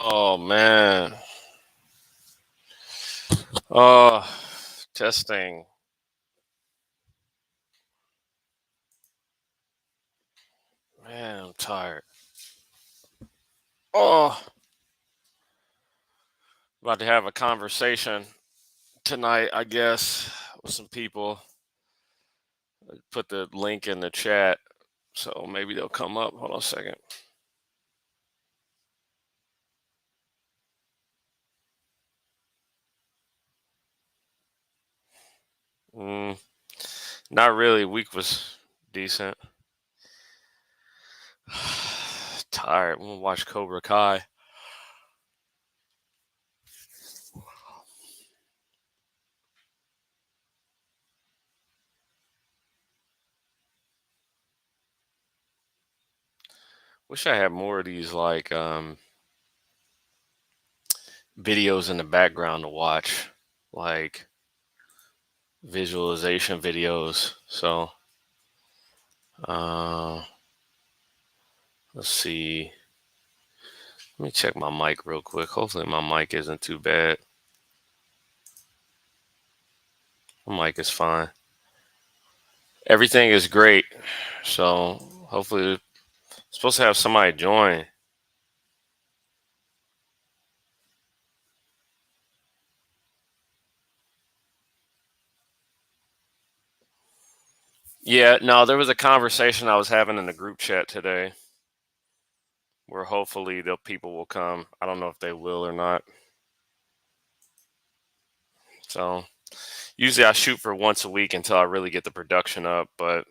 Oh man. Oh, testing. Man, I'm tired. Oh, about to have a conversation tonight, I guess, with some people. Put the link in the chat, so maybe they'll come up. Hold on a second. Mm, not really. Week was decent. Tired. I'm gonna watch Cobra Kai. Wish I had more of these videos in the background to watch, like visualization videos. So uh let's see. Let me check my mic real quick. Hopefully my mic isn't too bad. My mic is fine. Everything is great. So hopefully we're supposed to have somebody join. Yeah, no, there was a conversation I was having in the group chat today where hopefully the people will come. I don't know if they will or not. So usually I shoot for once a week until I really get the production up, but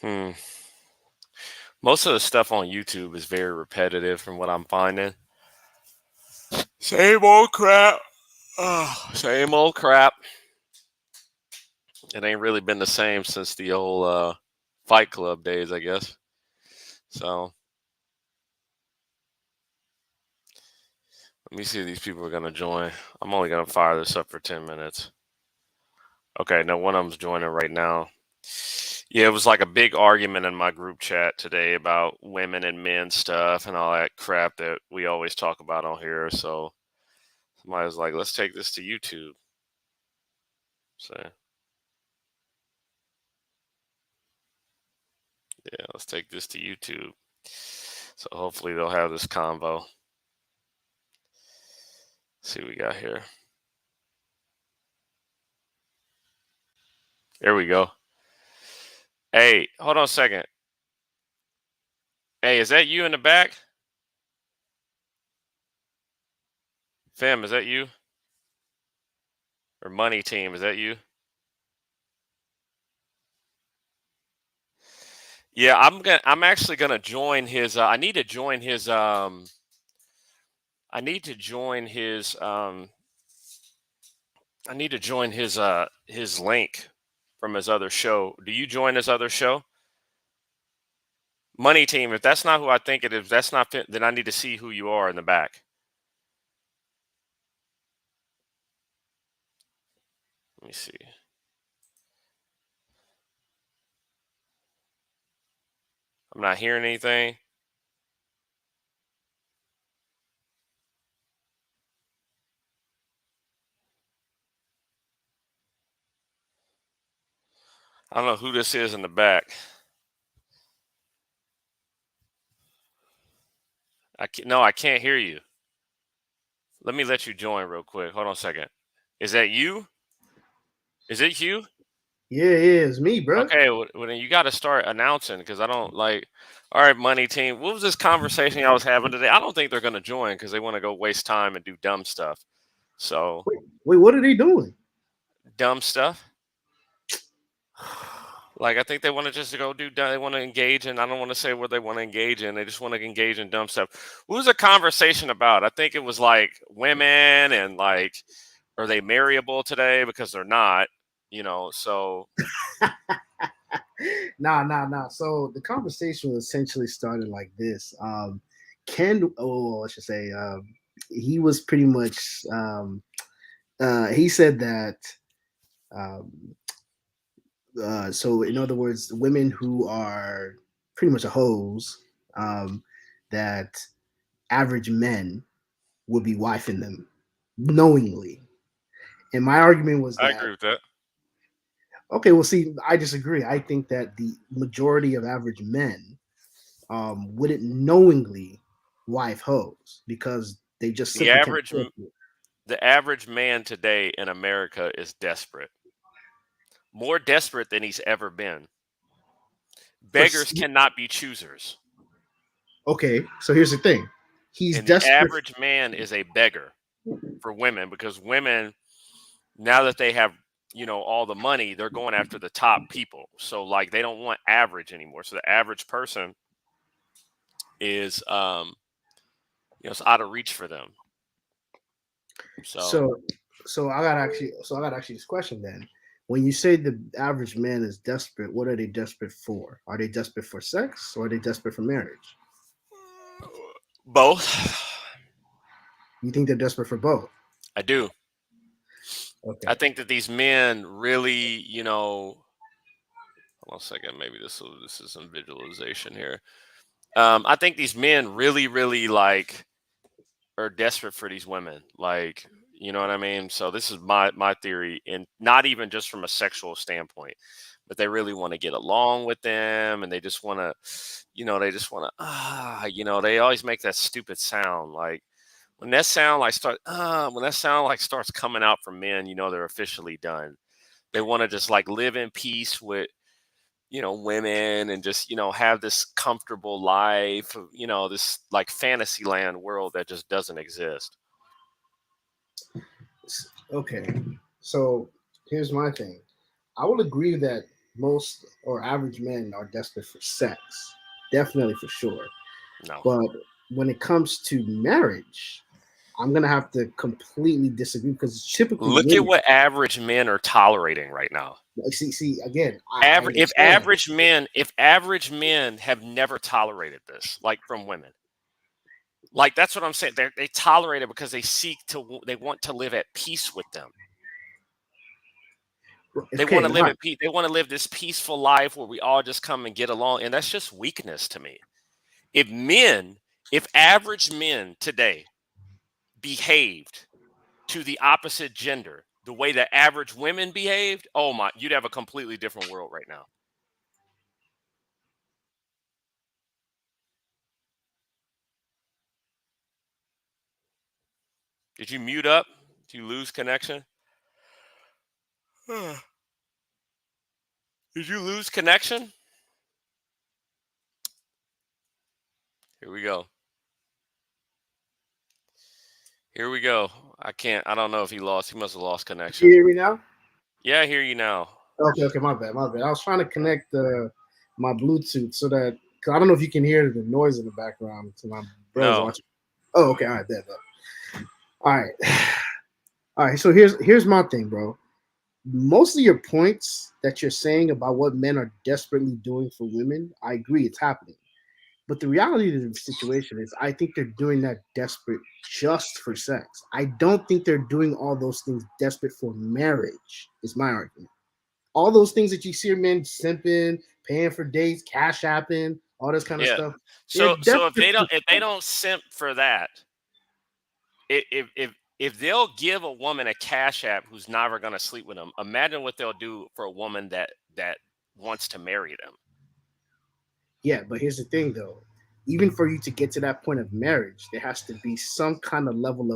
hmm. Most of the stuff on YouTube is very repetitive from what I'm finding. Same old crap. Oh, same old crap. It ain't really been the same since the old Fight Club days, I guess. So let me see if these people are gonna join. I'm only gonna fire this up for 10 minutes. Okay, no, one of them's joining right now. Yeah, it was like a big argument in my group chat today about women and men stuff and all that crap that we always talk about on here. So somebody was like, let's take this to YouTube. So yeah, let's take this to YouTube. So hopefully they'll have this convo. See what we got here. There we go. Hey, hold on a second. Hey, is that you in the back? Fam, is that you? Or Money Team, is that you? Yeah, I'm actually gonna join his I need to join his I need to join his I need to join his link from his other show. Do you join his other show? Money Team, if that's not who I think it is, that's not fit, then I need to see who you are in the back. Let me see. I'm not hearing anything. I don't know who this is in the back. No, I can't hear you. Let me let you join real quick. Hold on a second. Is that you? Is it you? Yeah, yeah, it's me, bro. Okay, well then you got to start announcing because I don't like. All right, Money Team. What was this conversation I was having today? I don't think they're going to join because they want to go waste time and do dumb stuff. So Wait, what are they doing? dumb stuff. Like I think they want to just go do. They want to engage in. I don't want to say what they want to engage in. They just want to engage in dumb stuff. What was the conversation about? I think it was like women and like, are they marryable today? Because they're not. So Nah. So the conversation was essentially started like this. Ken, oh, I should say, he was pretty much. He said that. Um, so in other words, women who are pretty much a hose, um, that average men would be wifing them knowingly. And my argument was I that, agree with that. okay, well, see, I disagree. I think that the majority of average men wouldn't knowingly wife hoes because they just The simply can't average afford it. the average man today in America is desperate, more desperate than he's ever been. For Beggars cannot be choosers, okay, so here's the thing: he's and the desperate. average man is a beggar for women because women, now that they have all the money, they're going after the top people. So like they don't want average anymore. So the average person is it's out of reach for them. So So, so I got actually this question then. When you say the average man is desperate, what are they desperate for? Are they desperate for sex or are they desperate for marriage? both. You think they're desperate for both? I do. I Okay. think that these men really, hold on a second, maybe this is some visualization here. I think these men really, really like are desperate for these women. Like, you know what I mean? So this is my theory, and not even just from a sexual standpoint, but they really want to get along with them, and they just want to, they always make that stupid sound. Like when that sound like starts coming out from men, they're officially done. They want to just like live in peace with women and just, have this comfortable life, this like fantasy land world that just doesn't exist. Okay. So here's my thing. I will agree that most or average men are desperate for sex, definitely for sure. No. But when it comes to marriage, I'm gonna have to completely disagree because it's typically Look at women. what average men are tolerating right now. Like, see again. I If understand. average men have never tolerated this, like from women, like that's what I'm saying. They tolerate it because they want to live at peace with them. They want Okay, to live right. at peace. They want to live this peaceful life where we all just come and get along, and that's just weakness to me. If men, if average men today behaved to the opposite gender the way that average women behaved, oh my, you'd have a completely different world right now. Did you mute up? Did you lose connection? Did you lose connection? Here we go. Here we go. I don't know if he must have lost You connection. hear me now? Yeah, I hear you now. Okay, my bad. I was trying to connect my Bluetooth so that cause I don't know if you can hear the noise in the background. So my brother's No. watching. Oh, okay, all right, there. All right, all right. So here's my thing, bro. Most of your points that you're saying about what men are desperately doing for women, I agree, it's happening. But the reality of the situation is, I think they're doing that desperate just for sex. I don't think they're doing all those things desperate for marriage. Is my argument. All those things that you see men simping, paying for dates, cash apping, all this kind of Yeah. stuff. They're So if desperate they for don't simp for that, if they'll give a woman a cash app who's never going to sleep with them, imagine what they'll do for a woman that wants to marry them. yeah, but here's the thing though. Even for you to get to that point of marriage, there has to be some kind of level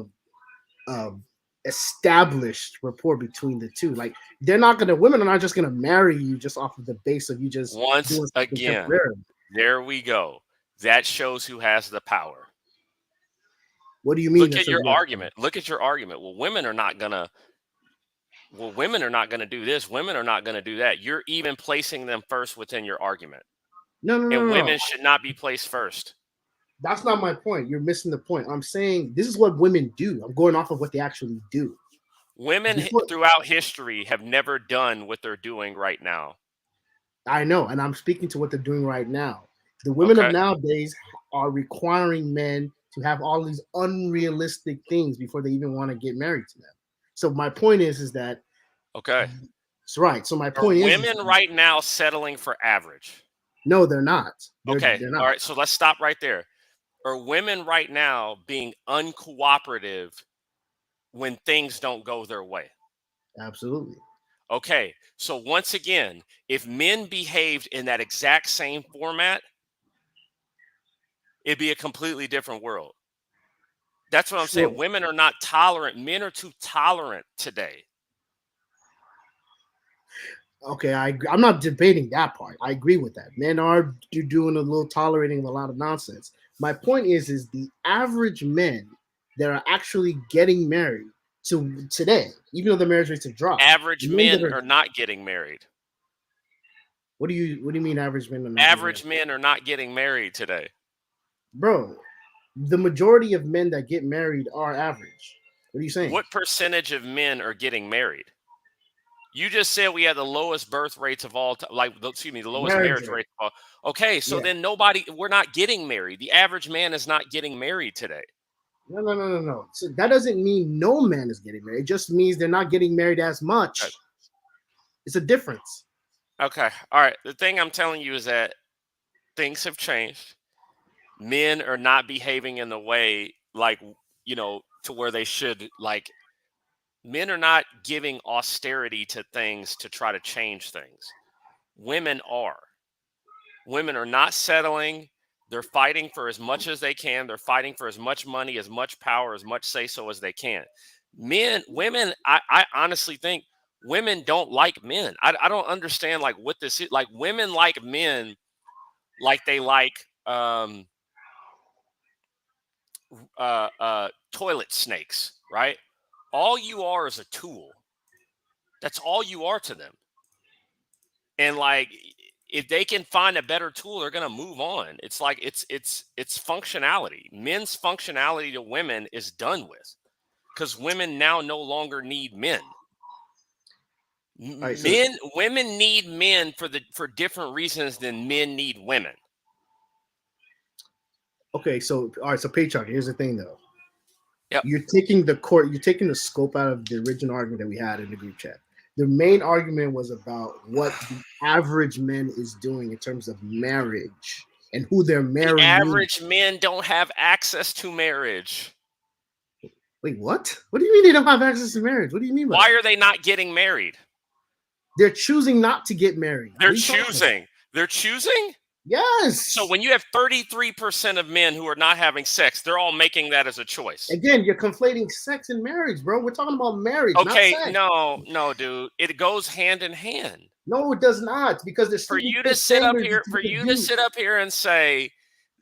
of established rapport between the two. Like they're not gonna women are not just gonna marry you just off of the base of you just Once doing something again, temporarily. there we go. That shows who has the power. What do you mean Look that at shows your you have argument. Look at your argument. Women are not gonna do this. Women are not gonna do that. You're even placing them first within your argument. And no. women should not be placed first. That's not my point. You're missing the point. I'm saying this is what women do. I'm going off of what they actually do. Women This is what throughout history have never done what they're doing right now. I know, and I'm speaking to what they're doing right now. The women of Okay. nowadays are requiring men to have all these unrealistic things before they even want to get married to them. So my point is that Okay. it's right. So my Are point is women that right now settling for average? no, they're not. Okay. They're All not. right. So let's stop right there. Are women right now being uncooperative when things don't go their way? Absolutely. Okay. So once again, if men behaved in that exact same format, it'd be a completely different world. That's what I'm saying. Sure. Women are not tolerant. Men are too tolerant today. Okay, I'm not debating that part. I agree with that. Men are doing a little tolerating a lot of nonsense. My point is the average men that are actually getting married to today, even though the marriage rates have dropped, Average men that men are are not getting married. what do you mean average men are not getting married? Average men are not getting married today. Bro, the majority of men that get married are average. What are you saying? What percentage of men are getting married? You just said we had the lowest birth rates of all time, excuse me, the lowest Marriage marriage rate. rate of all. Okay, so Yeah. then we're not getting married. The average man is not getting married today. No. So that doesn't mean no man is getting married. It just means they're not getting married as Okay. much. It's a difference. Okay. All right. The thing I'm telling you is that things have changed. Men are not behaving in the way to where they should. Like, men are not giving austerity to things to try to change things. Women are. Women are not settling. They're fighting for as much as they can. They're fighting for as much money, as much power, as much say so as they can. Women, I honestly think women don't like men. I don't understand like what this is. Like, women like men like they like toilet snakes, right? All you are is a tool. That's all you are to them. And like, if they can find a better tool, they're going to move on. It's like it's functionality. Men's functionality to women is done with because women now no longer need men. All right, so Women need men for different reasons than men need women. okay, so all right, so patriarchy. Here's the thing though. Yep. You're taking the scope out of the original argument that we had in the group chat. The main argument was about what the average man is doing in terms of marriage and who they're The marrying. average men don't have access to marriage. Wait, what? What do you mean they don't have access to marriage? What do you mean by Why that? are they not getting married? They're choosing not to get married. They're What are you talking about? choosing. They're choosing? Yes. So when you have 33% of men who are not having sex, they're all making that as a choice. Again, you're conflating sex and marriage, bro. We're talking about marriage, not Okay, sex. no, dude. It goes hand in hand. No, it does not, because there's For still you to different sit up standards here, that you for can you to do. sit up here and say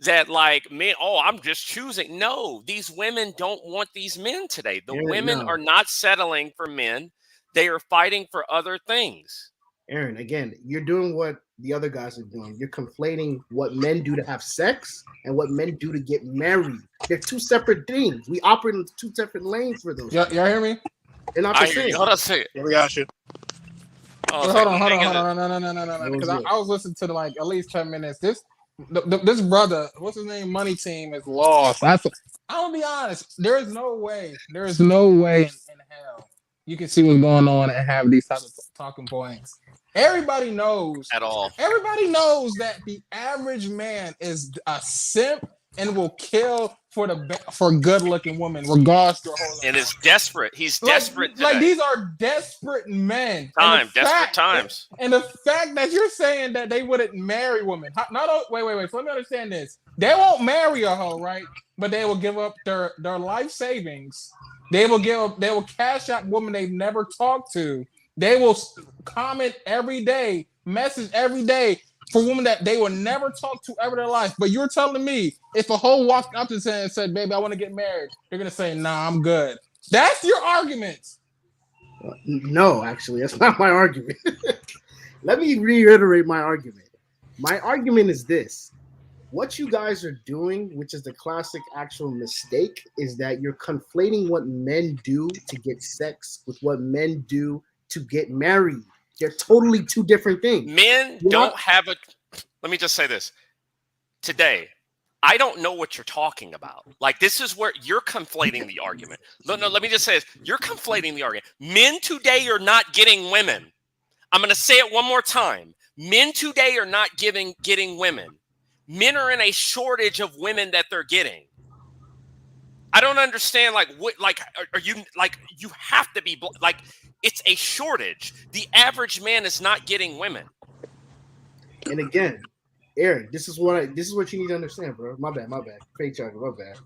that like men, oh, I'm just choosing. No, these women don't want these men today. The Aaron, women no. are not settling for men. They are fighting for other things. Aaron, again, you're doing what the other guys are doing. You're conflating what men do to have sex and what men do to get married. They're two separate things. We operate in two separate lanes for those. Y'all hear me? They're not I the hear you. same. Hold on a second. Yeah, we got you. Hold on a Hold second. on, hold on, Hang hold in on. No. That was Because good. I was listening to like at least 10 minutes. This brother, what's his name? Money Team is lost. I'm gonna be honest. There is no way in hell you can see what's going on and have these types of talking points. Everybody knows. At all. Everybody knows that the average man is a simp and will kill for good-looking women, regardless of their whole And life. is desperate. He's desperate today. Like these are desperate men. Desperate times. And the fact that you're saying that they wouldn't marry women. Wait. So let me understand this. They won't marry a hoe, right? But they will give up their life savings. They will cash out women they've never talked to. They will comment every day, message every day for women that they will never talk to ever in their life. But you're telling me if a hoe walked up to them and said, "Baby, I want to get married," they're gonna say, "Nah, I'm good." That's your argument. No, actually, that's not my argument. Let me reiterate my argument. My argument is this. What you guys are doing, which is the classic actual mistake, is that you're conflating what men do to get sex with what men do to get married. They're totally two different things. Men You're don't not, have a. Let me just say this. Today, I don't know what you're talking about. Like, this is where you're conflating the argument. No, let me just say this. You're conflating the argument. Men today are not getting women. I'm going to say it one more time. Men today are not getting women. Men are in a shortage of women that they're getting. I don't understand. Like, what? Like, are you like you have to be like? It's a shortage. The average man is not getting women. and again, Eric, this is what you need to understand, bro. My bad. Fake charger, my bad.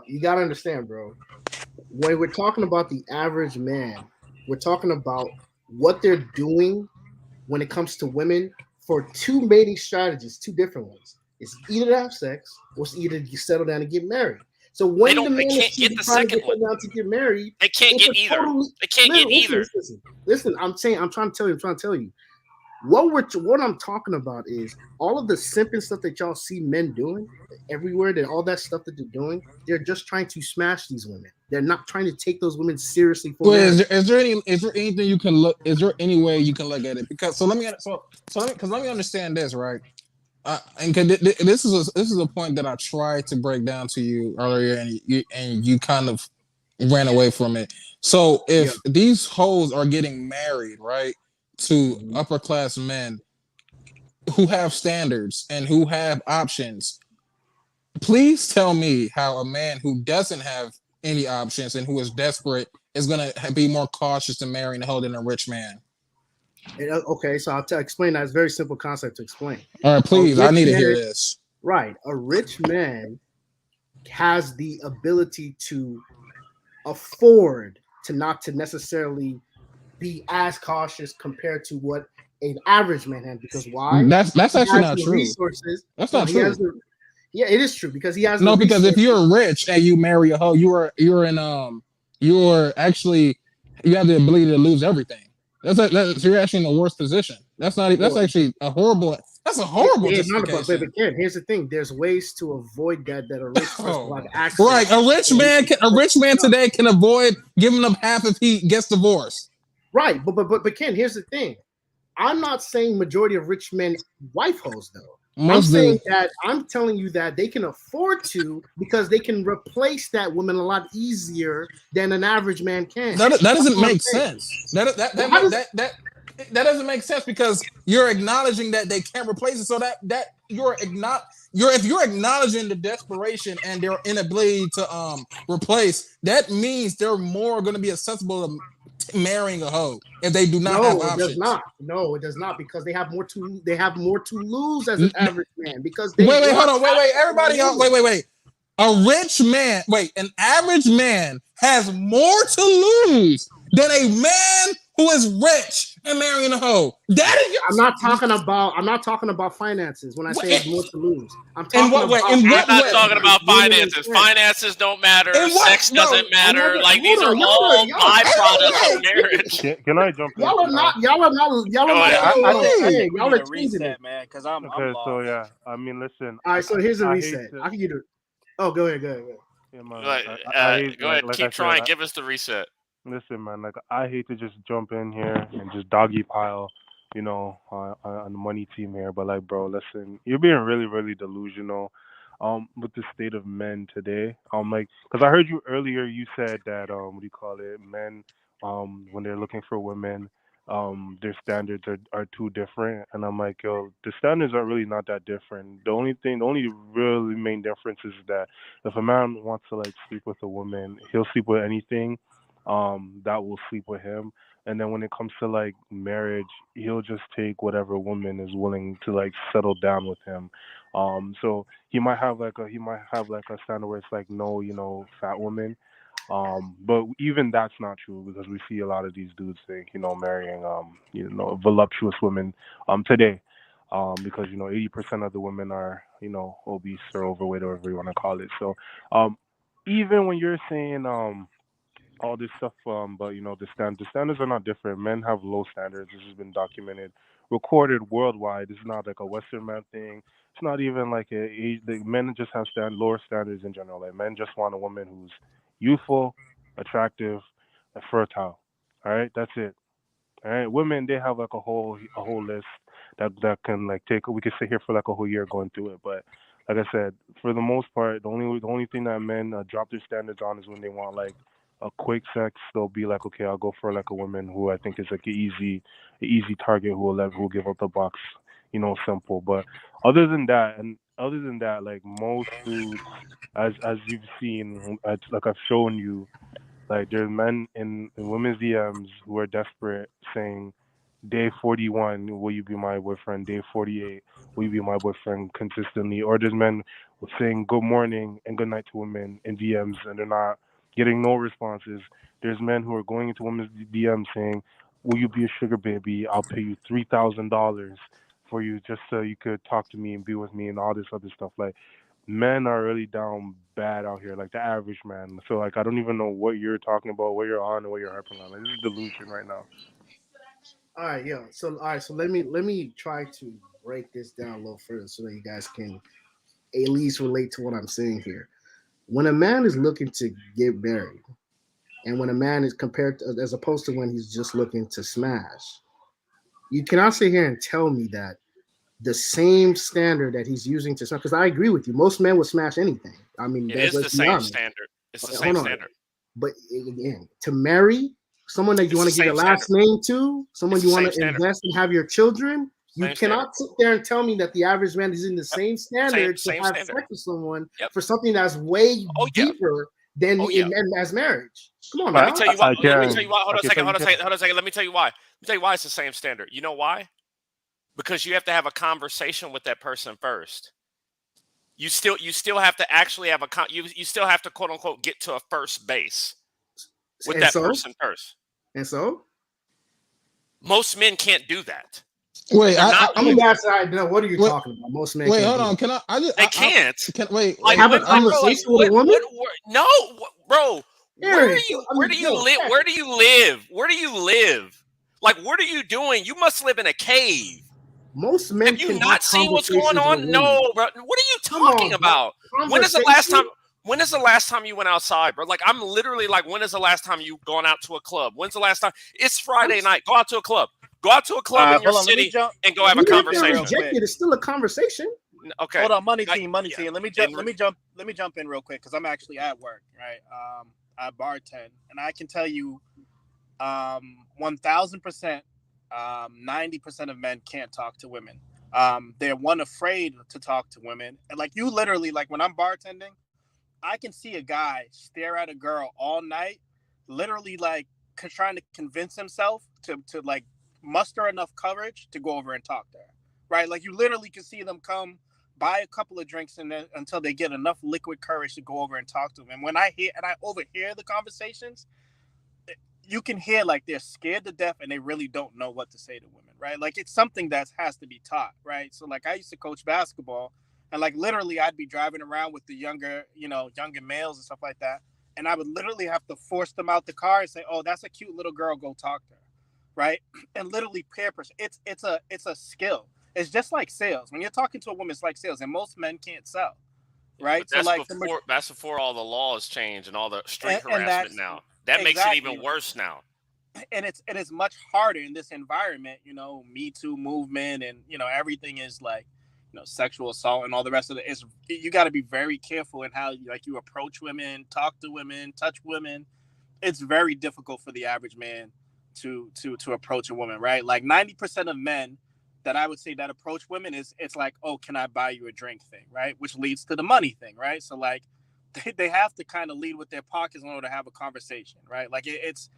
You gotta understand, bro. When we're talking about the average man, we're talking about what they're doing when it comes to women for two mating strategies, two different ones. It's either to have sex or it's either you settle down and get married. So They when the don't. They man is can't get the trying to second get one. down to get married, They can't it's get a either. totally They can't get either. Listen. I'm trying to tell you. What I'm talking about is all of the simping stuff that y'all see men doing everywhere, that all that stuff that they're doing, they're just trying to smash these women. They're not trying to take those women seriously for Well, marriage. is there anything you can look? Is there any way you can look at it? Because let me understand this, right? And this is a point that I tried to break down to you earlier, and you kind of ran away from it. So Yeah. if these hoes are getting married, right, to Mhm. upper class men who have standards and who have options, please tell me how a man who doesn't have any options and who is desperate is going to be more cautious in marrying a hoe than a rich man. Okay, so explain that. It's a very simple concept to explain. All right, A please, I rich need to hear man, this. right? A rich man has the ability to afford to necessarily be as cautious compared to what an average man has. Because why? That's He actually has not the true. resources. That's No, not he has true. the. Yeah, it is true because he has the No, because if resources. you're rich and you marry a hoe, you're actually you have the ability to lose everything. So you're actually in the worst position. That's Well, actually a horrible. That's a horrible not about, but justification. again, here's the thing: there's ways to avoid that. That a rich person will have Oh, right. access. A rich man today can avoid giving up half if he gets divorced. Right, but Ken, here's the thing: I'm not saying majority of rich men wife hoes though. I'm Most saying do. that I'm telling you that they can afford to because they can replace that woman a lot easier than an average man can. That That's doesn't what I'm make saying. sense. How does That doesn't make sense because you're acknowledging that they can't replace it. So that if you're acknowledging the desperation and their inability to replace, that means they're more going to be accessible to marrying a hoe if they do not have no, it does options. not. No, it does not because they have more to lose as an N- average man because they Wait, want hold on, access to more everybody else, women. wait. A rich man, an average man has more to lose than a man who is rich and marrying a hoe. That I'm not talking about finances when I say your, more to lose. I'm in talking what way? about In He's what not access way? talking to about women and finances. men. Finances don't matter. In what? Sex No, doesn't matter. Like, Hold these are on, all byproducts of hold marriage. Can I jump in? y'all are Go not ahead. Yeah, following I what I'm think saying. we Y'all need are a changing it. reset, man, because I'm Okay, lost. I mean, listen, all right, so here's a I hate reset. to, I can get it. Oh, go ahead. yeah, man, Like, I hate, go ahead. like I Keep said, trying. Give us the reset. listen, man, like I hate to just jump in here and just doggy pile, on the money team here, but like, bro, listen, you're being really, really delusional, with the state of men today. Like, because I heard you earlier, you said that, what do you call it, men, when they're looking for women, their standards are too different, and I'm like, yo, the standards are really not that different. The only really main difference is that if a man wants to like sleep with a woman, he'll sleep with anything that will sleep with him. And then when it comes to like marriage, he'll just take whatever woman is willing to like settle down with him. So he might have like a standard where it's like no, fat women. But even that's not true because we see a lot of these dudes think, marrying voluptuous women today. Because 80% of the women are, obese or overweight or whatever you want to call it. So um even when you're saying all this stuff, but the standards are not different. Men have low standards. This has been documented, recorded worldwide. It's not like a Western man thing. It's not even like the men just have lower standards in general. Like men just want a woman who's youthful, attractive, and fertile. All right, that's it. All right, women they have like a whole list that can like take. We could sit here for like a whole year going through it, but like I said, for the most part, the only thing that men drop their standards on is when they want like a quick sex. They'll be like, okay, I'll go for like a woman who I think is like a easy target who will give up the box, simple. But other than that, like most dudes, as you've seen, like I've shown you, like there's men in women's DMs who are desperate saying, day 41, will you be my boyfriend? Day 48, will you be my boyfriend consistently? Or there's men saying good morning and good night to women in DMs and they're not getting no responses. There's men who are going into women's DMs saying, will you be a sugar baby? I'll pay you $3,000 for you just so you could talk to me and be with me and all this other stuff. Like men are really down bad out here, like the average man. So like I don't even know what you're talking about, what you're on, and what you're harping on. Like this is delusion right now. All right, yo. So all right, so let me try to break this down a little further so that you guys can at least relate to what I'm saying here. When a man is looking to get married, and when a man is compared to, as opposed to when he's just looking to smash, you cannot sit here and tell me that the same standard that he's using to smash. Because I agree with you, most men would smash anything. I mean, It is let's the be same honest. standard. It's the same Hold on, standard. but again, to marry someone that you It's want the to give same your last standard. name to, someone It's you the want same to standard. invest and have your children, you Same standard. cannot sit there and tell me that the average man is in the Yep. same standard to Same have standard. sex with someone Yep. for something that's way Oh yeah. deeper than Oh yeah. as marriage. Come on Let me now. tell you why. I Let me tell can you why. Hold I on a can second. tell you Hold on a can second. Hold on a second. Let me tell you why. Let me tell you why it's the same standard. You know why? Because you have to have a conversation with that person first. You still have to actually have you still have to quote unquote get to a first base with And that so person first. and so Most men can't do that. Wait, They're not I mean, good. that's I know what are you wait, talking about? Most men wait, can't hold do on. that. Can I just, They can't. can, wait, Like wait, Have can a when, I, like bro, like conversation with a woman, no, bro. Eric. I Where mean, do you yo, live? Cat, Where do you live? Where do you live? Like what are you doing? You must live in a cave. most men Have you can have not seen what's going conversations with on? women. No, bro. What are you Come talking on, bro. about? When is the last Conversation. time? When is the last time you went outside, bro? Like I'm literally like, when is the last time you gone out to a club? When's the last time? It's I'm Friday night. Go out to a club. Go out to a club in your Hold on, let me city jump. and go Let have me a even if jump they're in real conversation. quick. rejected, it's still a conversation. Okay. Hold on, money Like, team, money yeah. team. Let me And jump. Let me jump. Let me jump in real quick because I'm actually at work, right? I bartend, and I can tell you, 1,000%, 90% of men can't talk to women. They're one afraid to talk to women, and like you literally, like when I'm bartending, I can see a guy stare at a girl all night, literally like trying to convince himself to like muster enough courage to go over and talk to her, right? Like you literally can see them come buy a couple of drinks and then until they get enough liquid courage to go over and talk to him. And when I hear and I overhear the conversations, you can hear like they're scared to death and they really don't know what to say to women, right? Like it's something that has to be taught, right? So like I used to coach basketball and like literally I'd be driving around with the younger males and stuff like that. And I would literally have to force them out the car and say, "Oh, that's a cute little girl. Go talk to her," right? And literally peer pressure. It's a skill. It's just like sales. When you're talking to a woman, it's like sales, and most men can't sell, but right? So like that's before all the laws change and all the street and harassment that's now. That makes it exactly even worse now. and it's much harder in this environment, Me Too movement, and everything is like, sexual assault and all the rest of it. Is you got to be very careful in how you approach women, talk to women, touch women. It's very difficult for the average man to approach a woman, right? Like 90% of men that I would say that approach women it's like, oh, can I buy you a drink thing, right? Which leads to the money thing, right? So like they have to kind of lead with their pockets in order to have a conversation, right? Like it's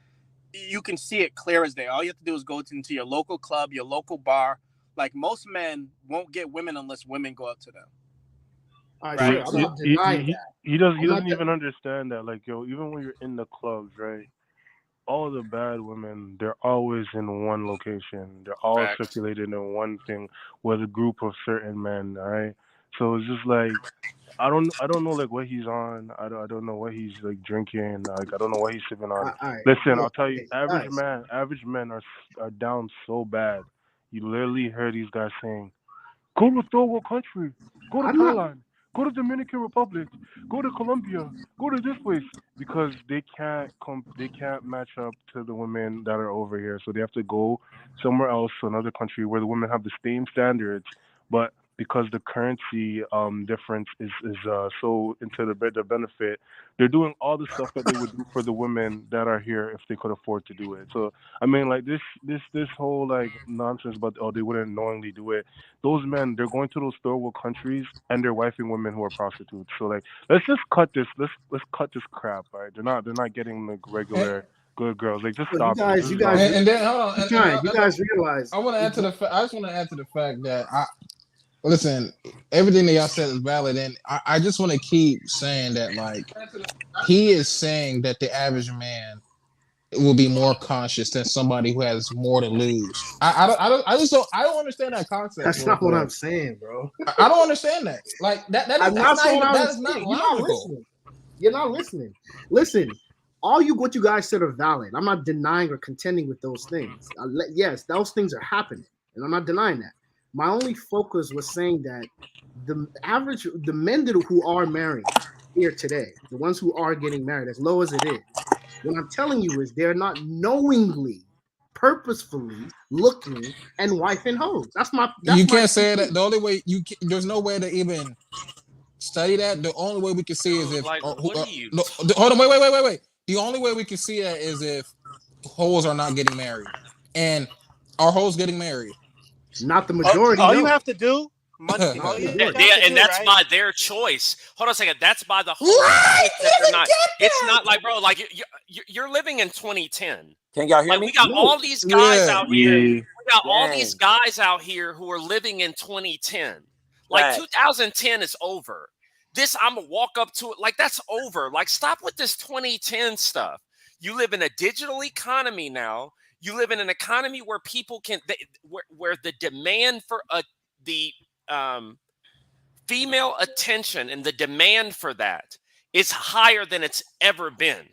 you can see it clear as day. All you have to do is go into your local club, your local bar. Like most men won't get women unless women go up to them, All right, right? sure. I'm So not denying that. He I'm not. doesn't even understand that. Like yo, even when you're in the clubs, right? All the bad women, they're always in one location. They're all Facts. circulated in one thing with a group of certain men, all right? So it's just like I don't know like what he's on. I don't know what he's like drinking. Like I don't know what he's sipping on. All right, Listen, I'll look, tell you, okay, guys. average men are down so bad. You literally hear these guys saying, "Go to third world country, go to I'm not. Thailand, Go to Dominican Republic. Go to Colombia. Go to this place because they can't come. They can't match up to the women that are over here. So they have to go somewhere else, to another country where the women have the same standards, but because the currency difference is so into the benefit, they're doing all the stuff that they would do for the women that are here if they could afford to do it. So I mean, like this whole like nonsense about they wouldn't knowingly do it. Those men, they're going to those third world countries and they're wifing women who are prostitutes. So like, let's just cut this. Let's cut this crap. Right? They're not getting the And, regular good girls. Like, just But stop it. you Just guys, stop it. and then hold on, you guys realize I want to add to I just want to add to the fact that listen, everything that y'all said is valid, and I just want to keep saying that, like, he is saying that the average man will be more conscious than somebody who has more to lose. I don't understand that concept. that's not what I'm saying, bro. I don't understand that. Like that I'm not saying that is not You're not logical. listening. You're not listening. Listen, what you guys said are valid. I'm not denying or contending with those things. Yes, those things are happening, and I'm not denying that. My only focus was saying that the men who are married here today, the ones who are getting married, as low as it is, what I'm telling you is they're not knowingly, purposefully looking and wifing hoes. You can't say that. The only way there's no way to even study that. The only way we can see is if like, what are you? hold on, wait. The only way we can see that is if hoes are not getting married, and are hoes getting married? Not the majority. All no. you have to do, and that's by their choice. Hold on a second. That's by the whole. They're not. It's not like, bro. Like you're living in 2010. Can y'all hear like me? we got all these guys out here. Yeah. We got all these guys out here who are living in 2010. Like Right. 2010 is over. This I'm gonna walk up to it like that's over. Like stop with this 2010 stuff. You live in a digital economy now. You live in an economy where people where the demand for the female attention and the demand for that is higher than it's ever been.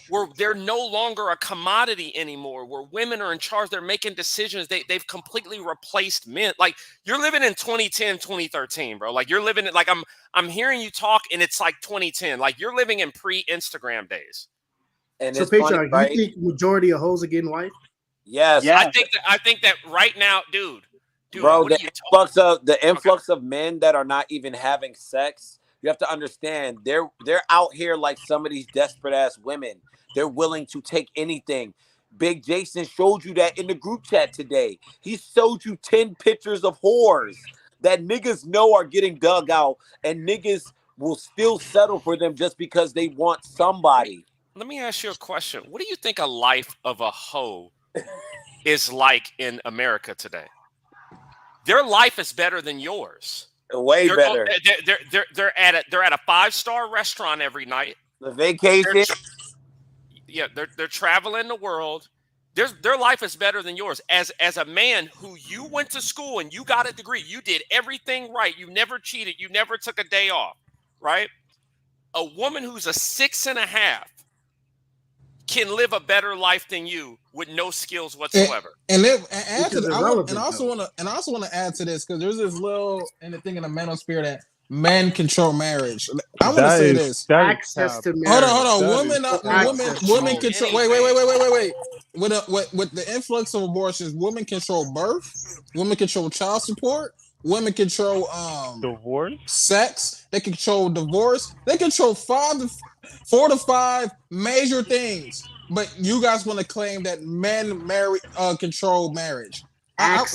Where they're no longer a commodity anymore, where women are in charge, they're making decisions. They've completely replaced men. Like you're living in 2010, 2013, bro. Like you're living it like I'm hearing you talk and it's like 2010. Like you're living in pre-Instagram days. And So, it's funny, Patriarch, right? you think majority of hoes are getting wife? Yes. Yeah. I think that right now, dude, Bro, what the are you talking influx of men that are not even having sex. You have to understand they're out here like some of these desperate ass women. They're willing to take anything. Big Jason showed you that in the group chat today. He showed you 10 pictures of whores that niggas know are getting dug out, and niggas will still settle for them just because they want somebody. Let me ask you a question. What do you think a life of a hoe is like in America today? Their life is better than yours. Way better. They're at a 5-star restaurant every night. The vacation. They're traveling the world. Their life is better than yours. As a man who you went to school and you got a degree, you did everything right. You never cheated. You never took a day off, right? A woman who's a 6.5 can live a better life than you with no skills whatsoever. And I also want to add to this because there's this little thing in the manosphere that men control marriage. I want to say this: access to marriage. Hold on. Women control. Wait. With the influx of abortions, women control birth. Women control child support. Women control Divorce. Sex. They control divorce. They control 4 to 5 major things. But you guys want to claim that men control marriage. I'll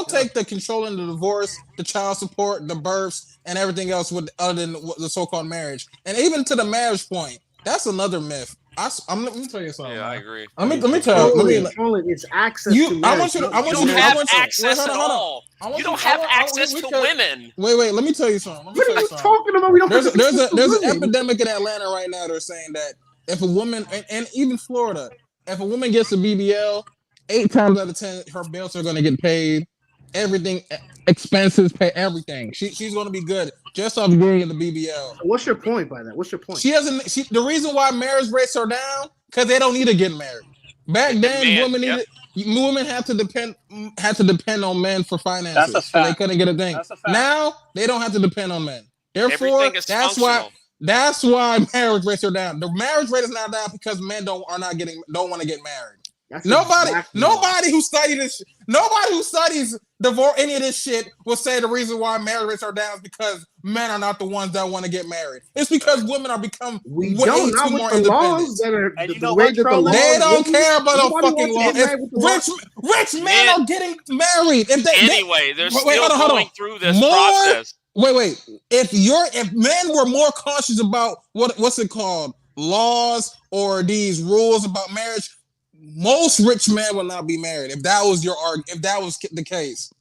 take the controlling the divorce, the child support, the births, and everything else other than the so-called marriage. And even to the marriage point, that's another myth. Let me tell you something. Yeah, I agree. Let me tell you. It's access to marriage. You don't have access at all. You don't have access to women. Wait. Let me tell you something. What are you talking about? We don't. There's an epidemic in Atlanta right now. They're saying that if a woman, and even Florida, if a woman gets a BBL, 8 times out of 10, her bills are going to get paid. Everything, expenses, pay everything. She's going to be good just off being in the BBL. What's your point by that? What's your point? The reason why marriage rates are down because they don't need to get married. Back then, man, women had to depend on men for finances. That's a So they fact. couldn't get a thing. That's a fact. Now they don't have to depend on men. Therefore, Everything is functional. that's why marriage rates are down. The marriage rate is not down because men don't want to get married. That's Nobody exactly who studies divorce any of this shit will say the reason why marriage rates are down is because men are not the ones that want to get married. It's because women are become we way don't too not with more the independent. laws that are And you the know way what, that the Trollo? laws. They don't care about no Nobody fucking wants to law. get married with the law. Rich men are getting married. If they Anyway, they're wait, still hold on. going through this process. Wait. If men were more cautious about what's it called, laws or these rules about marriage, most rich men will not be married. If that was if that was the case,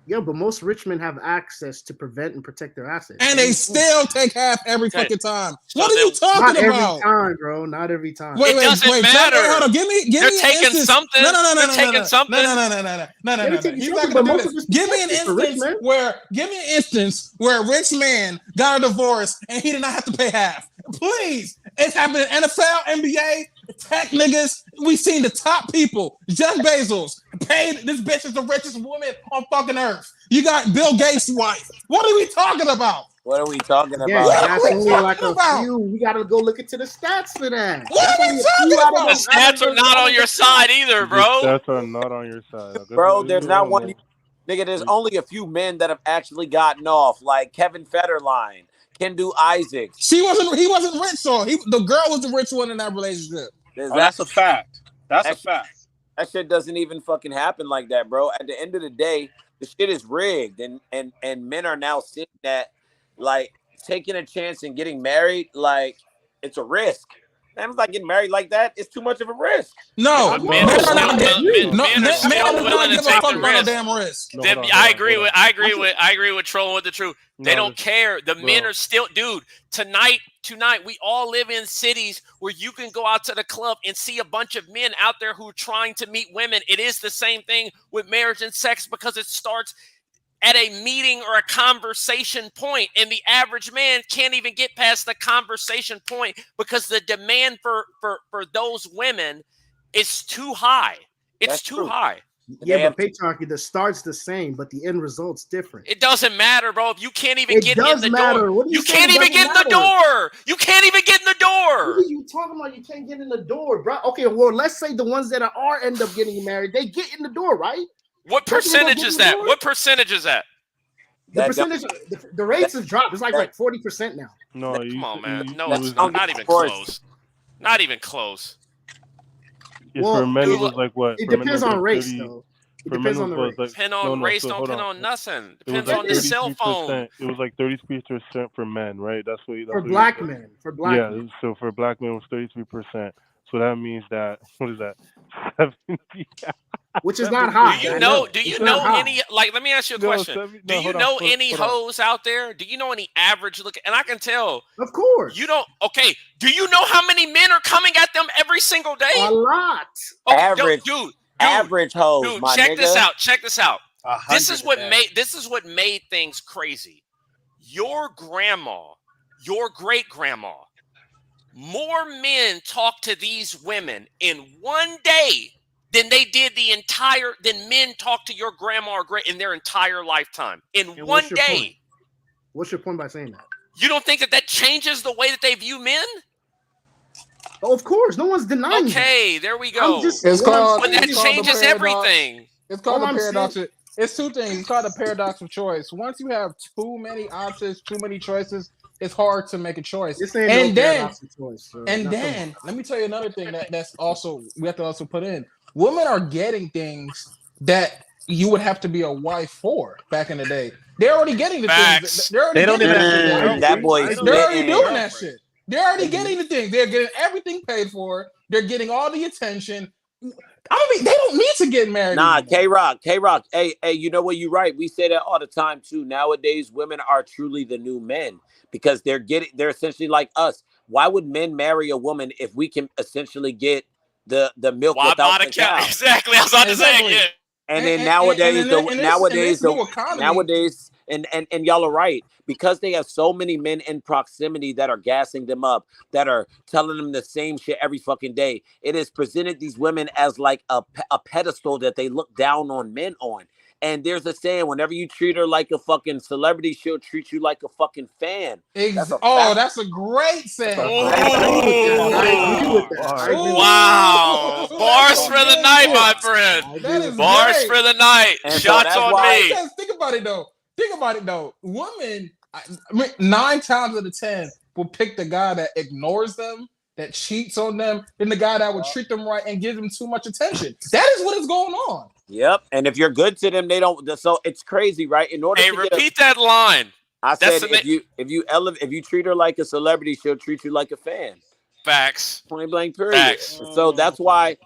Yeah, but most rich men have access to prevent and protect their assets. and they still take half every Okay. fucking time. So What are you Not talking every about? time, bro. Not every time. It doesn't matter. Hold on. Give me They're an taking instance. something. No. They're taking something. No. taking He's something, not but gonna do most of this. it's Give me an protected for rich instance men. where a rich man got a divorce and he did not have to pay half. Please. It's happened in NFL, NBA, tech niggas. We've seen the top people. Jeff Bezos paid. This bitch is the richest woman on fucking earth. You got Bill Gates' wife. What are we talking about? What are we talking Yeah, about? that's What are we only like talking a about? few. We gotta go look into the stats for that. What That's are we only a talking few out of about? The those- stats are not on your side either, The bro. stats are not on your side. Like, Bro, let's there's be not real, one. man. Nigga, there's only a few men that have actually gotten off, like Kevin Federline, Kendu Isaacs. He wasn't rich, so the girl was the rich one in that relationship. That's a fact. That's a fact. That shit doesn't even fucking happen like that, bro. At the end of the day, the shit is rigged, and men are now sitting at like taking a chance and getting married, like it's a risk. Man's not getting married like that. It's too much of a risk. No, But No, men are no, still no, men are still men willing to give a take fuck the about no risk. damn risk. No, Them- hold on, I hold agree on. with trolling with the truth. They No, don't care. The men bro. are still, dude. Tonight, we all live in cities where you can go out to the club and see a bunch of men out there who are trying to meet women. It is the same thing with marriage and sex because it starts at a meeting or a conversation point, and the average man can't even get past the conversation point because the demand for those women is too high. It's That's too true. high. Yeah, They but have- patriarchy, the start's the same, but the end result's different. It doesn't matter, bro. If you can't even It get in does the matter. door, What are you you saying can't it even get in doesn't the matter? door. You can't even get in the What door. are you talking about? You can't get in the door, bro. Okay, well, let's say the ones that are end up getting married, they get in the door, right? What Don't you know percentage get is in the that? door? What percentage is that? The That percentage, the rates have dropped. It's like 40% now. No, Come on, man. No, That's it's not not even of course. close. Not even close. Well, for men, it dude, was like what? It For men, depends was on like race, 30 though. It For depends men, on the was race. like Depend on race, so don't hold depend on. on nothing. It was Depends like on the cell 33%. phone. It was like 33% for men, right? That's what. For what black you said. men, for black Yeah. men. So for black men, it was 33%. So that means that what is that? 70. Which is not 70. high. Do you I know? Do you It's know not high. any? Like, let me ask you a No, question. 70 Do no, you hold on, know hold- any hold on. hoes out there? Do you know any average look? And I can tell Of course. you don't. Okay. Do you know how many men are coming at them every single day? A lot. Okay, Average. dude. Average hoes, Dude, my check nigga. this out. Check this out. 100 This is what a day. made things crazy. Your grandma, your great grandma, more men talk to these women in one day than men talk to your grandma or great in their entire lifetime. In And one what's your day. point? What's your point by saying that? You don't think that changes the way that they view men? Oh, of course, no one's denying that. Okay, there we go. I'm just, It's what I'm called- But saying that is- changes paradox. everything. It's called All the I'm paradox. saying- It's two things. It's called the paradox of choice. Once you have too many options, too many choices, it's hard to make a choice. This ain't And no then, paradox of choice. So and not then, let me tell you another thing that's also we have to also put in. Women are getting things that you would have to be a wife for back in the day. They're already getting the Facts. things. They're already They don't getting even that have shit. to now. work. That boy is They're already spitting. doing that shit. They're already getting the things. They're getting everything paid for. They're getting all the attention. I mean, they don't need to get married. Nah, anymore. K-Rock. Hey, you know what? You're right. We say that all the time too. Nowadays, women are truly the new men because they're essentially like us. Why would men marry a woman if we can essentially get the milk Why without buy the the cow? cow? Exactly. I was about to say Exactly. it. Yeah. And then And nowadays, in this new economy, nowadays, And y'all are right, because they have so many men in proximity that are gassing them up, that are telling them the same shit every fucking day. It has presented these women as like a pedestal that they look down on men on. And there's a saying, whenever you treat her like a fucking celebrity, she'll treat you like a fucking fan. That's a fact. That's a great saying. I agree with that. I agree with that. I agree with Wow. Bars That's for a the good night, shit. my friend. that. I agree That with is that. Bars great. for the night. And so Shots that's on why- me. Because think about it though. Women, I mean, 9 times out of 10 will pick the guy that ignores them, that cheats on them, than the guy that would treat them right and give them too much attention. That is what is going on. Yep. And if you're good to them, they don't. So it's crazy, right? In order Hey, to repeat that line. I That's said, the if you treat her like a celebrity, she'll treat you like a fan. Facts. Point blank, period. Facts. And so that's why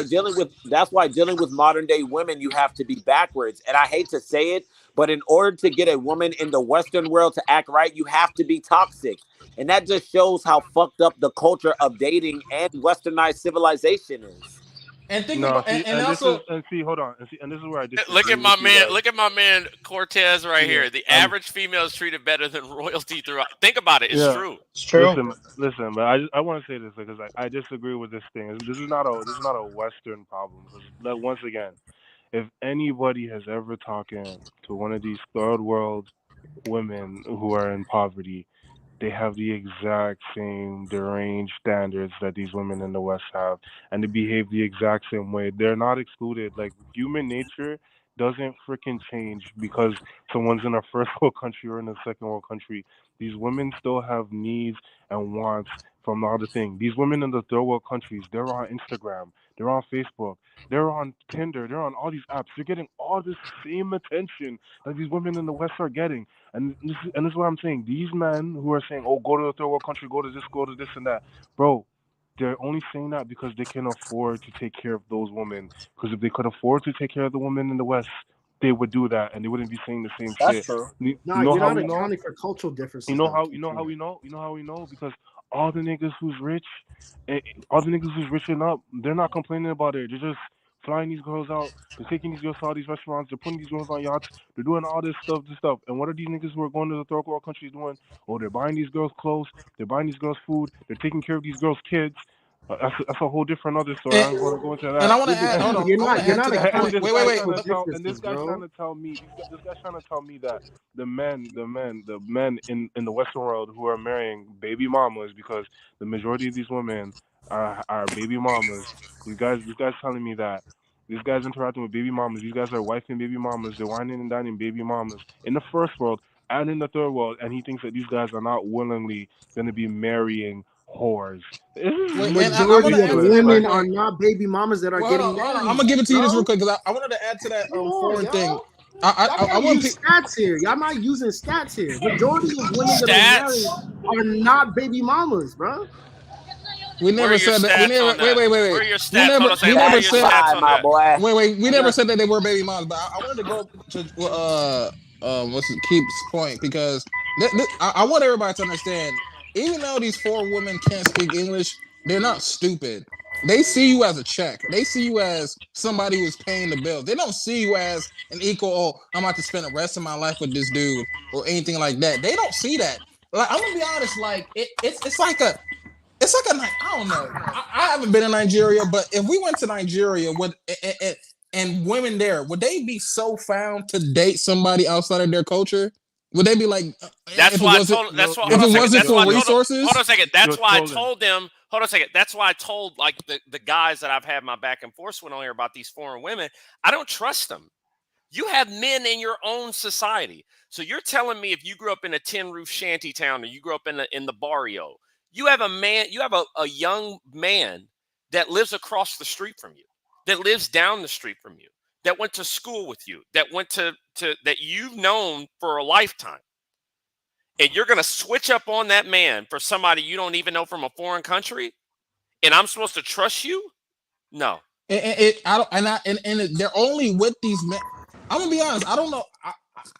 dealing with modern day women, you have to be backwards. And I hate to say it, but in order to get a woman in the Western world to act right, you have to be toxic. And that just shows how fucked up the culture of dating and westernized civilization is. And think No, about see, and and also hold on, and this is where I disagree. Look at my with you man. guys. Look at my man Cortez right here. The average female is treated better than royalty throughout. Think about it. It's Yeah. true. It's true. Listen, but I want to say this because I disagree with this thing. This is not a Western problem. Because once again, if anybody has ever talking to one of these third world women who are in poverty, they have the exact same deranged standards that these women in the West have, and they behave the exact same way. They're not excluded. Like, human nature doesn't freaking change because someone's in a first world country or in a second world country. These women still have needs and wants from all the thing. These women in the third world countries, they're on Instagram, they're on Facebook, they're on Tinder, they're on all these apps. They're getting all the same attention that these women in the West are getting. And this is what I'm saying. These men who are saying, "Oh, go to the third world country, go to this and that," bro, they're only saying that because they can afford to take care of those women. Because if they could afford to take care of the women in the West, they would do that, and they wouldn't be saying the same That's shit. true. You No, know you're how not we know? accounting for cultural differences. You know though, how we know? You know how we know? Because all the niggas who's rich, all the niggas who's rich enough, they're not complaining about it. They're just flying these girls out. They're taking these girls to all these restaurants. They're putting these girls on yachts. They're doing all this stuff. And what are these niggas who are going to the third world countries doing? Oh, they're buying these girls clothes. They're buying these girls food. They're taking care of these girls' kids. That's a whole different other story. I'm going to go into that. And I want to add. Hold on. You're I want not- to you're add not to that accounting point. for Wait. cultural And this guy's differences, trying to tell me. This guy's trying to tell me that the men in the Western world who are marrying baby mamas, because the majority of these women are baby mamas. This guy's telling me that. These guys interacting with baby mamas. These guys are wifing baby mamas. They're whining and dining baby mamas in the first world and in the third world. And he thinks that these guys are not willingly going to be marrying whores. Wait, and I want Majority to of add to that real women quick. are not baby mamas that are Well, getting hold on. married. I'm gonna give it to you this bro. real quick because I wanted to add to that Come on, foreign thing. y'all. I Y'all want use stats here. Y'all not using stats here. Majority of women that are Stats. married are not baby mamas, bro. We Where are never your said that. We stats never. on that? Wait. Where are your We stats? never. Hold on a We second. Where are never your said. stats on my that? boy. Wait. We never said that they were baby moms, but I wanted to go to what's it, Keith's point because I want everybody to understand. Even though these 4 women can't speak English, they're not stupid. They see you as a check. They see you as somebody who's paying the bill. They don't see you as an equal. Oh, I'm about to spend the rest of my life with this dude or anything like that. They don't see that. Like I'm gonna be honest. Like it's like a I don't know. I haven't been in Nigeria, but if we went to Nigeria, would and women there, would they be so found to date somebody outside of their culture? Would they be like, That's if it why I wasn't told. That's why. if Hold on it a second. wasn't That's for why I told. resources? Hold on a second. That's You're why I trolling. told them. Hold on a second. That's why I told like the guys that I've had my back and forth with on here about these foreign women. I don't trust them. You have men in your own society. So you're telling me if you grew up in a tin roof shanty town or you grew up in the barrio, you have a young man that lives across the street from you, that lives down the street from you, that went to school with you, that went to that you've known for a lifetime. And you're going to switch up on that man for somebody you don't even know from a foreign country? And I'm supposed to trust you? No. They're only with these men. I'm gonna be honest. I don't know.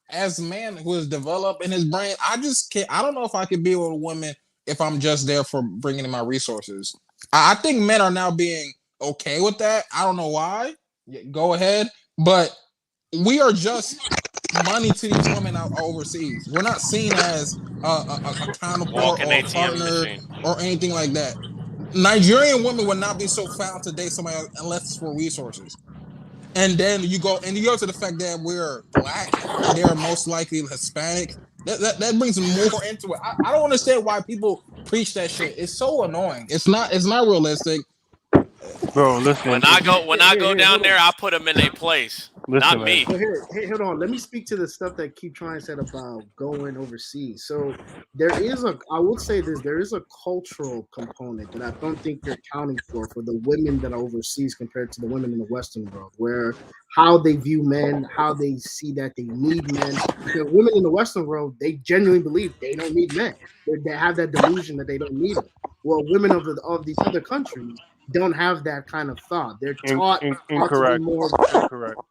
As a man who is developed in his brain, I just can't. I don't know if I could be with a woman if I'm just there for bringing in my resources. I think men are now being okay with that. I don't know why. Go ahead, but we are just money to these women out overseas. We're not seen as a counterpart Walking or a ATM partner machine. or anything like that. Nigerian women would not be so found to date somebody else unless it's for resources. And then you go to the fact that we're black and they're most likely Hispanic. That brings more into it. I don't understand why people preach that shit. It's so annoying. It's not realistic. Bro, listen, When I if you go when I go Here, down hold on. there, I put them in their place. Not listen, man. me. So here, hold on. Let me speak to the stuff that Keep Trying said about going overseas. So I would say this, there is a cultural component that I don't think you're accounting for the women that are overseas compared to the women in the Western world, where how they view men, how they see that they need men. Because women in the Western world, they genuinely believe they don't need men. They have that delusion that they don't need them. Well, women of these other countries don't have that kind of thought. They're taught how to be Incorrect. more. Incorrect.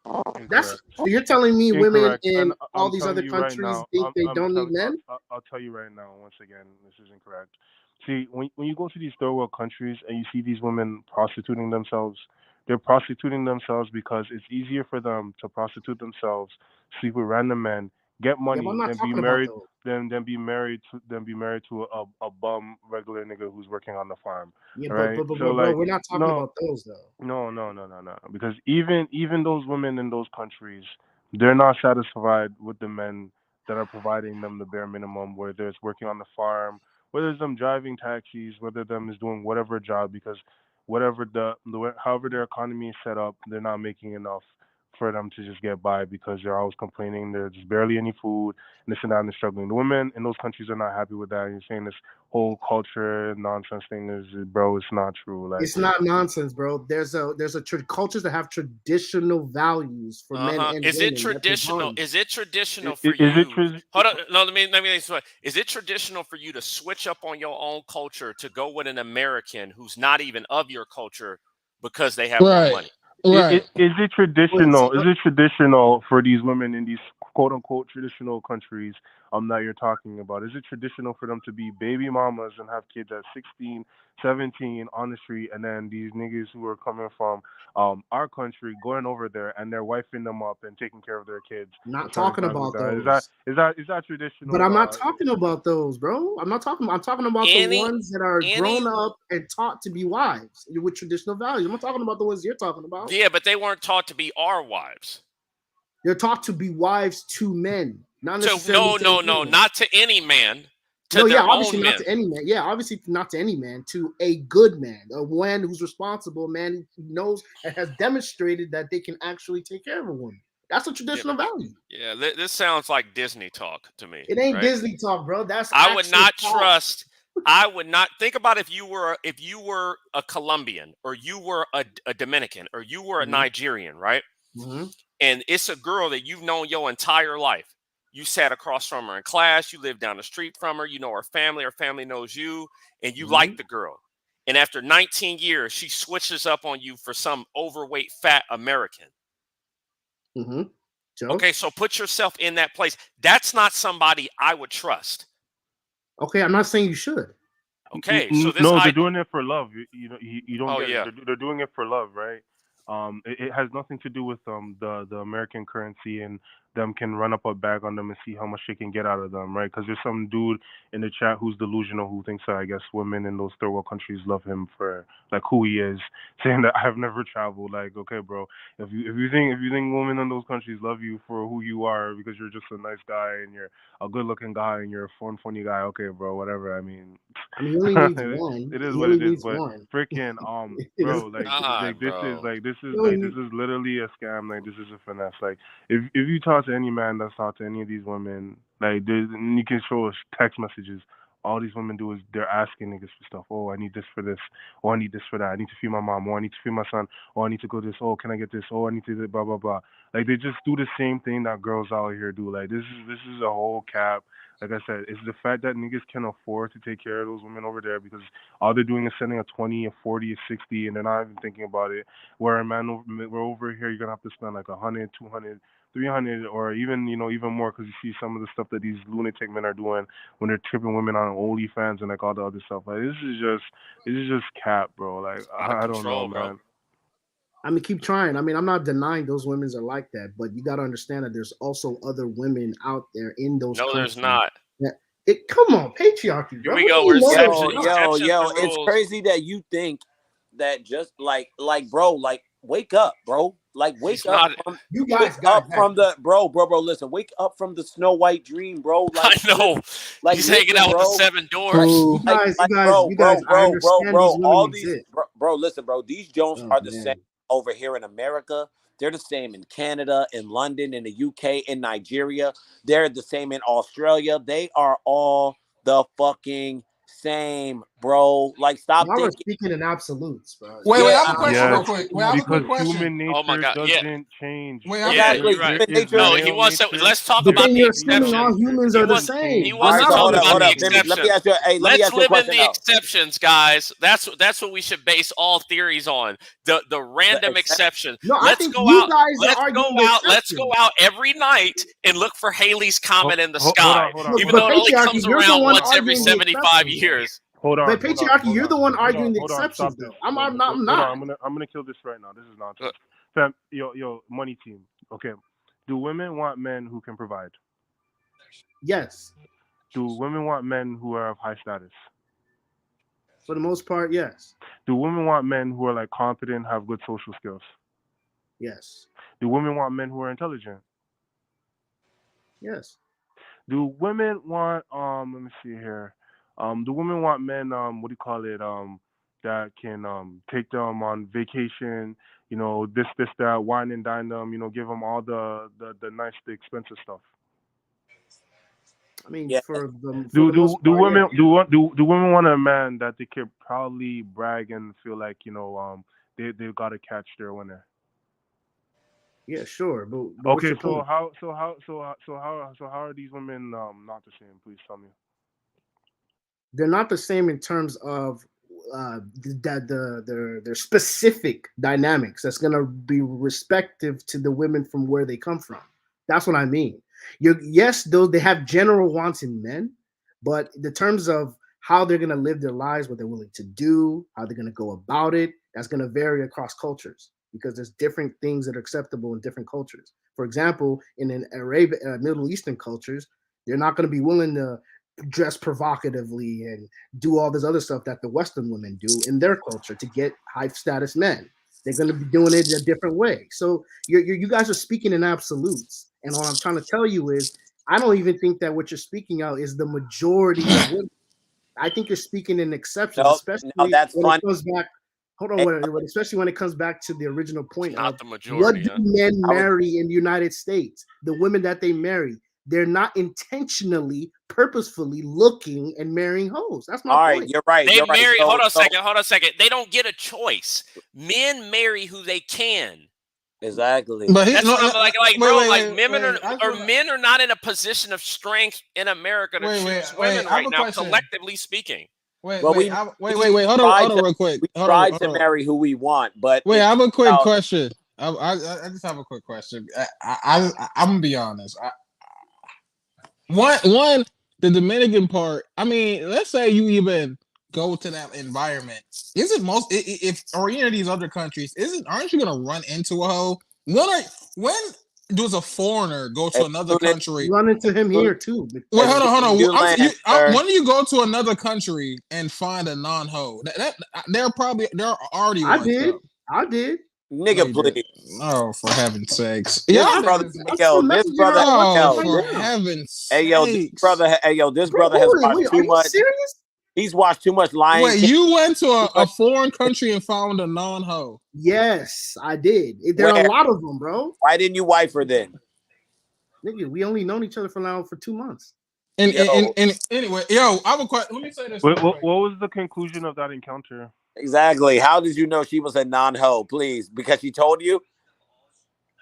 That's Incorrect. so you're telling me women Incorrect. And in all I'm these telling other you right countries now. think they don't need men? I'll tell you right now. Once again, this is incorrect. See, when you go to these third world countries and you see these women prostituting themselves, they're prostituting themselves because it's easier for them to prostitute themselves, sleep with random men, get Yeah, but I'm money, not than be talking about married, those. than be married to a bum regular nigga who's working on the farm. Yeah, All right. So bro, like, we're not talking no, about those though. no. Because even those women in those countries, they're not satisfied with the men that are providing them the bare minimum, whether it's working on the farm, whether it's them driving taxis, whether them is doing whatever job, because whatever however their economy is set up, they're not making enough for them to just get by because they're always complaining there's barely any food and this and that and they're struggling. The women in those countries are not happy with that. And you're saying this whole culture nonsense thing is, bro, it's not true. Like, It's not nonsense, bro. Cultures that have traditional values for men and Is it women. That's traditional? important. Is it traditional for is it you? true? Hold on. No, let me this way. Is it traditional for you to switch up on your own culture to go with an American who's not even of your culture because they have more Right. money? Right. Is it Wait, so traditional? Is it traditional for these women in these quote unquote traditional countries that you're talking about? Is it traditional for them to be baby mamas and have kids at 16, 17 on the street, and then these niggas who are coming from our country going over there and they're wifing them up and taking care of their kids and not spending talking time with about them? those. Is that But traditional? I'm not talking about those, bro. I'm talking about the Any ones that are any grown up and taught to be wives with traditional values. I'm not talking about the ones you're talking about. Yeah, but they weren't taught to be our wives. They're taught to be wives to men, not So necessarily to no, women. not to any man, to No, yeah, their obviously own not men. to any man. Yeah, obviously not to any man, to a good man, a man who's responsible, a man who knows and has demonstrated that they can actually take care of a woman. That's a Yeah, traditional value. yeah. This sounds like Disney talk to me, It ain't right? Disney talk, bro. That's I would actual not fact. trust. I would not think about if you were a Colombian or you were a Dominican or you were a Mhm, Nigerian, right? mhm, And it's a girl that you've known your entire life. You sat across from her in class. You live down the street from her. You know her family knows you, and you like mhm, the girl. And after 19 years, she switches up on you for some overweight, fat American. mhm. So, Okay, so put yourself in that place. That's not somebody I would trust. okay, I'm not saying you should. Okay, so this No, I they're doing it for love. You don't oh get it. yeah, They're doing it for love, right? It has nothing to do with the American currency and them can run up a bag on them and see how much they can get out of them, right? Because there's some dude in the chat who's delusional who thinks that I guess women in those third world countries love him for like who he is, saying that I've never traveled. Like, okay, bro, if you think women in those countries love you for who you are because you're just a nice guy and you're a good looking guy and you're a fun funny guy, okay, bro, whatever. I mean, I mean, he only needs one. it is He what only it is. needs But one. freaking He bro, doesn't- God, bro. he only this need- is literally a scam. Like this is a finesse. Like if you talk to any man that's talked to any of these women, like and you can show us text messages. All these women do is they're asking niggas for stuff. Oh, I need this for this. Oh, I need this for that. I need to feed my mom. Oh, I need to feed my son. Oh, I need to go this. Oh, can I get this? Oh, I need to do blah blah blah. Like they just do the same thing that girls out here do. Like this is a whole cap. Like I said, it's the fact that niggas can afford to take care of those women over there because all they're doing is sending a 20, a 40, a 60, and they're not even thinking about it. Where a man, we're over here, you're gonna have to spend like 100, 200, 300, or even even more because you see some of the stuff that these lunatic men are doing when they're tipping women on OnlyFans and like all the other stuff. Like this is just cap, bro. Like Out of I don't know, control, bro. man. I mean, keep trying. I mean, I'm not denying those women are like that, but you got to understand that there's also other women out there in those No, there's countries. not. Come on, patriarchy, Here bro. we What do go. you We're know that exception, it's not? exceptions to It's rules. crazy that you think that just like bro, like wake up, bro. Like wake He's up not. from You wake guys. up from the bro. Listen, wake up from the Snow White dream, bro. Like I know. like He's hanging listen, out with the bro. 7 dwarfs. Ooh. You guys. I understand these women All these, exist. bro. Listen, bro. These Jones Oh are the same man. over here in America. They're the same in Canada, in London, in the UK, in Nigeria. They're the same in Australia. They are all the fucking same, bro. Like, stop Y'all are thinking. speaking in absolutes, bro. Wait, Yeah, I have a question Yes, real quick. Wait, I have a because quick question. human Oh my nature God. Yeah. doesn't change. Wait, I have a Yeah, quick. exactly. you're right. Human There is nature. No, he male wants to. nature. Let's talk But about then the you're assuming all exception. humans He are the wants. same. He All wants right, to so talk hold about up. the Let me exception. ask you. Hey, let me Let's ask you a live in question the though. exceptions, guys. That's what we should base all theories on. The The random exception. exception. No, I Let's think go you out. guys are Let's go arguing the out. Let's go exception. out every night and look for Haley's comet in the Hold sky, on, hold on, But, even hold but though on. it only patriarchy, comes you're the around one once every arguing the 75 exceptions, though. years. Hold But on, patriarchy, you're the one hold arguing the hold on. exceptions, Stop this. though. I'm Hold not. on. I'm gonna kill this right now. This is nonsense. Fam, yo, money team. Okay. Do women want men who can provide? Yes, Do women want men who are of high status? for the most part, yes, Do women want men who are like competent, have good social skills? yes, Do women want men who are intelligent? yes. Do women want let me see here. Do women want men what do you call it that can take them on vacation, this that, wine and dine them, give them all the nice the expensive stuff. I mean, Yeah. for Do the most do part, women yeah. do women want a man that they could proudly brag and feel like they've got to catch their winner? Yeah, sure. But what's Okay, your so point? how are these women not the same? Please tell me. They're not the same in terms of their specific dynamics. That's gonna be respective to the women from where they come from. That's what I mean. Yes, though they have general wants in men, but the terms of how they're gonna live their lives, what they're willing to do, how they're gonna go about it, that's gonna vary across cultures because there's different things that are acceptable in different cultures. For example, in an Middle Eastern cultures, they're not going to be willing to dress provocatively and do all this other stuff that the Western women do in their culture to get high status men. They're going to be doing it a different way. So you guys are speaking in absolutes. And what I'm trying to tell you is, I don't even think that what you're speaking out is the majority of women. I think you're speaking in exceptions, No, especially that's when it funny. comes back. Hold on, especially when it comes back to the original It's point not of the what majority. do Huh? men marry in the United States? The women that they marry, they're not intentionally, purposefully looking and marrying hoes. That's my All right, point. you're right. They You're right. marry. So, Hold on a second. They don't get a choice. Men marry who they can. exactly. But That's what I'm like, bro. Like men are not in a position of strength in America to choose women right now, collectively speaking. Wait, hold on, real quick. We try to marry who we want, but wait, I have a quick question. I just have a quick question. I'm gonna be honest. One, the Dominican part. I mean, let's say you even go to that environment. Isn't most if or any of these other countries? Aren't you gonna run into a hoe? When does a foreigner go to another country? Run into him here too. Wait, hold on. When do you go to another country and find a non-ho? They're already. I did. Nigga, please. Oh, for heaven's sakes! This Yeah, brother, this brother. Oh, for heaven's sakes! This brother has watched too much. Serious? He's watched too much Lion Wait, King. you went to a foreign country and found a non-ho? Yes, I did. There are a lot of them, bro. Why didn't you wife her then? Nigga, we only known each other for 2 months. And anyway, I have a question. Let me say this. What was the conclusion of that encounter? Exactly. How did you know she was a non-ho? Please, because she told you.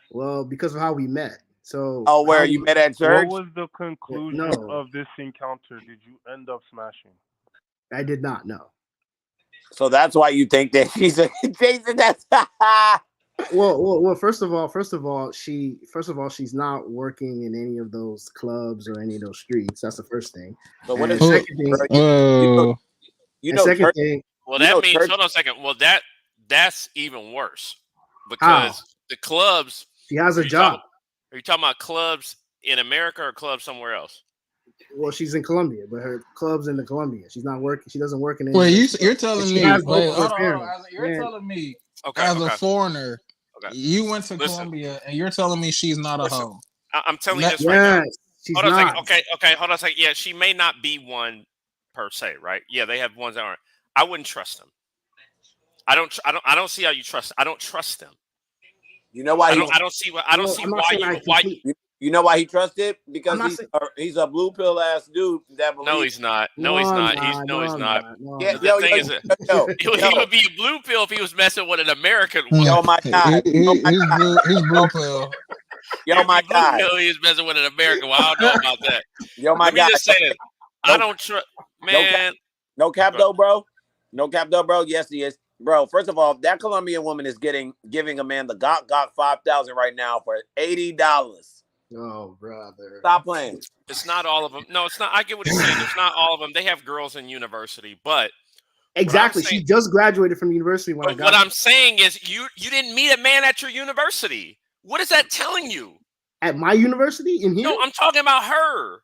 Well, because of how we met. So. Oh, where you met at church? What was the conclusion of this encounter? Did you end up smashing? I did not know. So that's why you think that she's a Jason. That's well. First of all, she's not working in any of those clubs or any of those streets. That's the first thing. So what is the second thing? You know, second thing. Well, that means hold on a second. Well, that's even worse because the clubs. She has a Are you job. Are you talking about clubs in America or clubs somewhere else? Well, she's in Colombia, but her club's in the Colombia. She's not working. She doesn't work in any. Wait, you're telling she me? has Wait, both of her hold on. parents. You're telling me Okay, as a foreigner, okay. you went to Colombia, and you're telling me she's not a hoe. I'm telling you this right now. She's hold on not. a second. Okay, hold on a second. Yeah, she may not be one per se, right? Yeah, they have ones that aren't. I wouldn't trust them. I don't see how you trust. I don't trust them. You know why? I don't see why. You know why he trusted? Because he's a blue pill ass dude that believes. No, he's not. No, he's not. He's not. Yeah, he would be a blue pill if he was messing with an American woman. Yo, my God. He's blue pill. Yo, my God. He's messing with an American. Well, I don't know about that. Yo, my God. God. Just say this. I don't trust. Man. No cap though, bro. No cap though, bro. Yes, he is. Bro, first of all, that Colombian woman is giving a man the Gok 5,000 right now for $80. Oh, brother. Stop playing. It's not all of them. No, it's not. I get what he's saying. It's not all of them. They have girls in university, but exactly. She just graduated from university when I got what I'm saying is you didn't meet a man at your university. What is that telling you? At my university in here? No, I'm talking about her.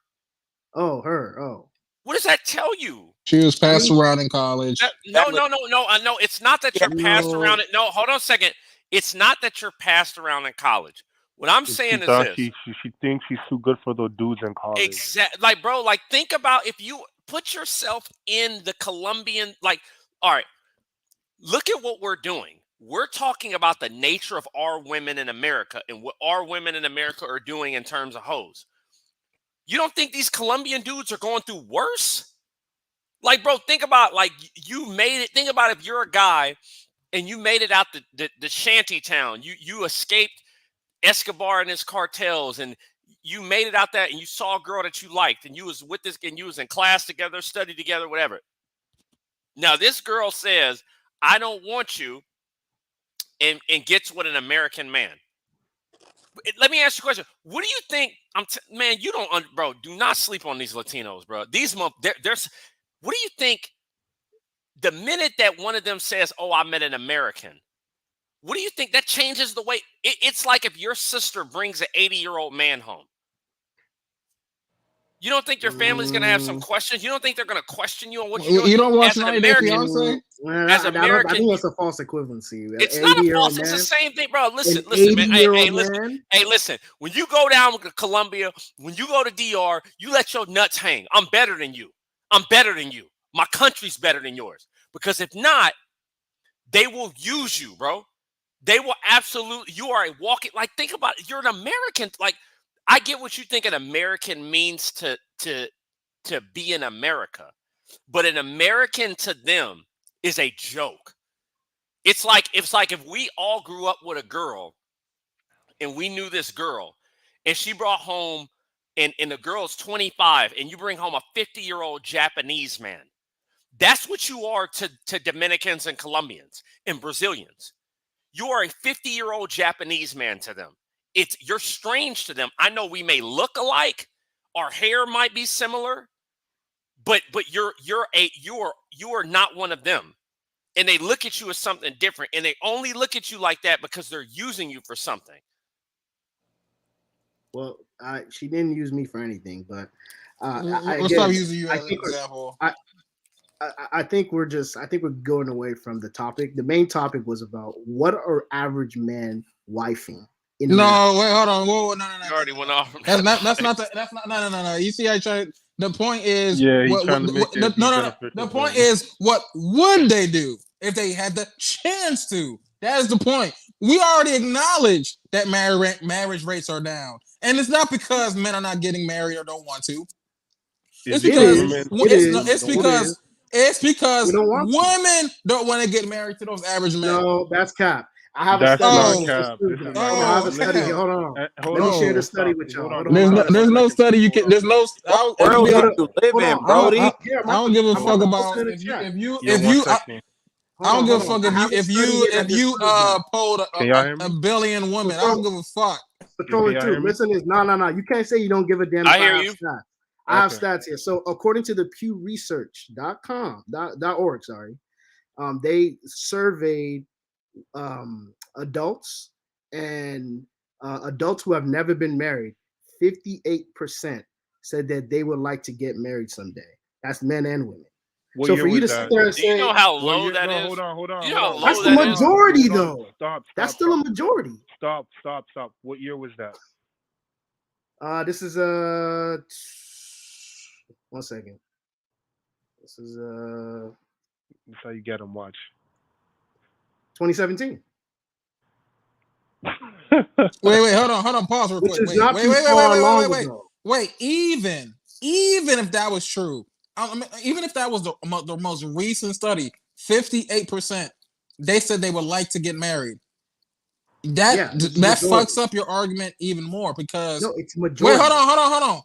Oh, her. Oh. What does that tell you? She was passed around in college. No. It's not that you're passed around. No, hold on a second. It's not that you're passed around in college. What I'm saying is this. She thinks she's too good for the dudes in college. Exactly. Like, bro, like, think about if you put yourself in the Colombian, like, all right, look at what we're doing. We're talking about the nature of our women in America and what our women in America are doing in terms of hoes. You don't think these Colombian dudes are going through worse? Like, bro, think about, like, you made it. Think about if you're a guy and you made it out the shanty town. You escaped Escobar and his cartels, and you made it out there, and you saw a girl that you liked, and you was with this, and you was in class together, studied together, whatever. Now, this girl says, I don't want you, and gets with an American man. Let me ask you a question. What do you think? Man, you don't, bro. Do not sleep on these Latinos, bro. There's. What do you think? The minute that one of them says, "Oh, I met an American," what do you think that changes the way? It's like if your sister brings an 80-year-old man home. You don't think your family's going to have some questions? You don't think they're going to question you on what you're doing? You don't watch 90 Day Fiancé? As American, I think that's a false equivalency. It's not a false. It's the same thing, bro. Listen, man. Hey, listen. When you go down to Colombia, when you go to DR, you let your nuts hang. I'm better than you. My country's better than yours. Because if not, they will use you, bro. They will absolutely. You are a walking. Like, think about it. You're an American. Like, I get what you think an American means to be in America, but an American to them is a joke. It's like if we all grew up with a girl and we knew this girl and she brought home and the girl's 25 and you bring home a 50-year-old Japanese man. That's what you are to Dominicans and Colombians and Brazilians. You are a 50-year-old Japanese man to them. You're strange to them. I know we may look alike, our hair might be similar, but you are not one of them. And they look at you as something different, and they only look at you like that because they're using you for something. Well, she didn't use me for anything, but we'll stop using you as an example. I think we're going away from the topic. The main topic was about what are average men wifing. Wait, hold on. Whoa, no. You already went off. No. You see, I tried. The point is, the point is, what would they do if they had the chance to? That is the point. We already acknowledged that marriage rates are down, and it's not because men are not getting married or don't want to. It's because women don't want to get married to those average men. No, that's cap. I have a study. Hold on. Let me share the study with y'all. There's no study you can. There's no. I don't give a fuck about if you. I don't give a fuck if you polled a billion women. I don't give a fuck. Controlling truth. Listen, no. You can't say you don't give a damn. I hear you. I have stats here. So according to the PewResearch.org, they surveyed adults and adults who have never been married, 58% said that they would like to get married someday. That's men and women. What So year for you was to sit that? there and Do you know say how What low year? that No, is? hold on, You know how hold on. that's low the that is? majority, Hold on. though. Stop. That's still a majority. Stop. What year was that? This is 1 second. This is That's how you get them. Watch. 2017, Wait, hold on, pause real which quick. is Wait, not wait, too wait, wait, wait, far wait, long wait, wait, ago. wait. Even if that was true, I mean, even if that was the most recent study, 58% they said they would like to get married. Yeah, it's That majority. fucks up your argument even more because No, it's wait, majority. hold on.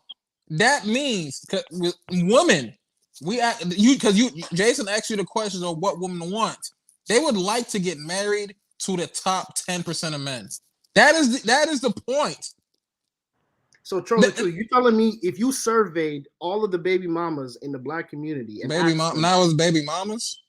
That means with women, because Jason asked you the questions of what women want. They would like to get married to the top 10% of men. That is the point. So Troller, you telling me if you surveyed all of the baby mamas in the black community and Baby asked mom, them, now it's baby mamas.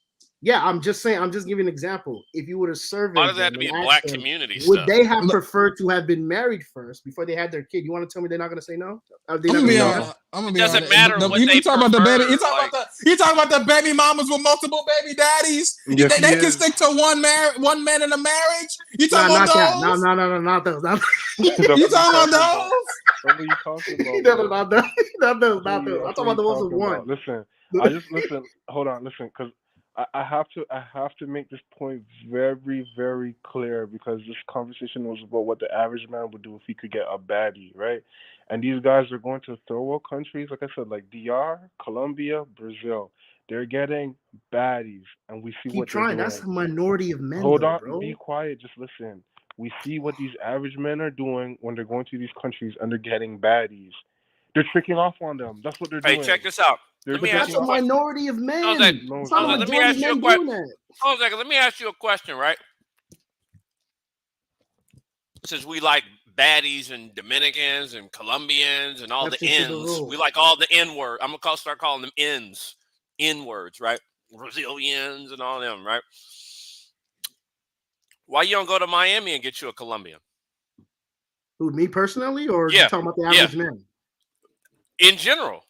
yeah, I'm just saying, I'm just giving an example. If you would have Why surveyed does it have them to and be asked black them, community would stuff? they have Look, preferred to have been married first before they had their kid? You want to tell me they're not going to say no? Are they I'm not gonna going be to say No. yes? on. I'm gonna It be on. doesn't matter what they You talk about the baby. prefer. Like, You talk about the baby mamas with multiple baby daddies. Yes, They he can is. stick to one man in a marriage. You Nah, talking not that. about No, those? not those. Not That's You what you talking talking about about. those? That's what you talking about, no, bro. not those. Not those. That's Not those. I'm what talking you about the ones with talking one. about. Listen, because I have to make this point very, very clear because this conversation was about what the average man would do if he could get a baddie, right? And these guys are going to third world countries, like I said, like DR, Colombia, Brazil. They're getting baddies, and we see Keep what they're trying. doing. That's a minority of men, Hold though, on, bro. be quiet, just listen. We see what these average men are doing when they're going to these countries and they're getting baddies. They're tricking off on them. That's what they're hey, doing. check this out. They're Let me But ask that's you a a tricking off. question. minority of men. Hold on a second. No, It's it's not a Let not. me majority of ask you a men question. doing that. Hold on a second. Let me ask you a question, right? Since we like baddies and Dominicans and Colombians and all the Exception to the N's, rule. we like all the N word. I'm gonna start calling them N's, N words, right? Brazilians and all them, right? Why you don't go to Miami and get you a Colombian? Who, me personally, or you Yeah, talking about the yeah. average man? In general.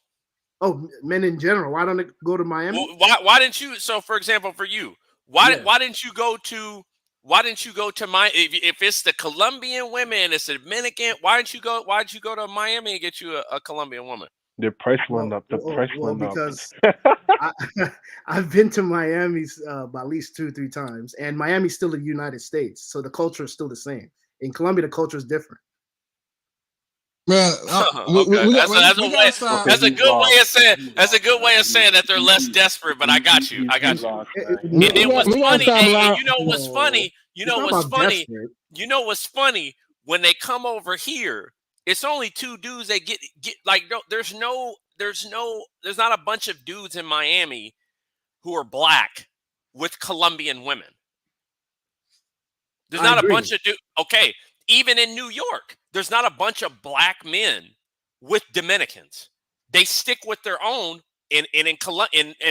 Oh, men in general. Why don't they go to Miami? Well, why didn't you? So, for example, for you, why didn't you go to? Why didn't you go to if it's the Colombian women, it's the Dominican? Why didn't you go? Why did you go to Miami and get you a Colombian woman? Their price went Well, up. The price went up. because I've been to Miami at least 2-3 times, and Miami's still the United States, so the culture is still the same. In Colombia, the culture is different. Man, Okay, we that's gotta stop. a he's good way of lost. saying He's that's a lost, good way man. of saying that they're less desperate. But I got you. I He got you. lost, man. He We, And then we, what's we gotta funny? stop And loud. you know what's funny? You It's know not what's about funny? desperate. You know what's funny? When they come over here, it's only two dudes that get like. No, there's not a bunch of dudes in Miami who are black with Colombian women. There's I not a agree. bunch of dudes. Okay, even in New York, there's not a bunch of black men with Dominicans. They stick with their own. In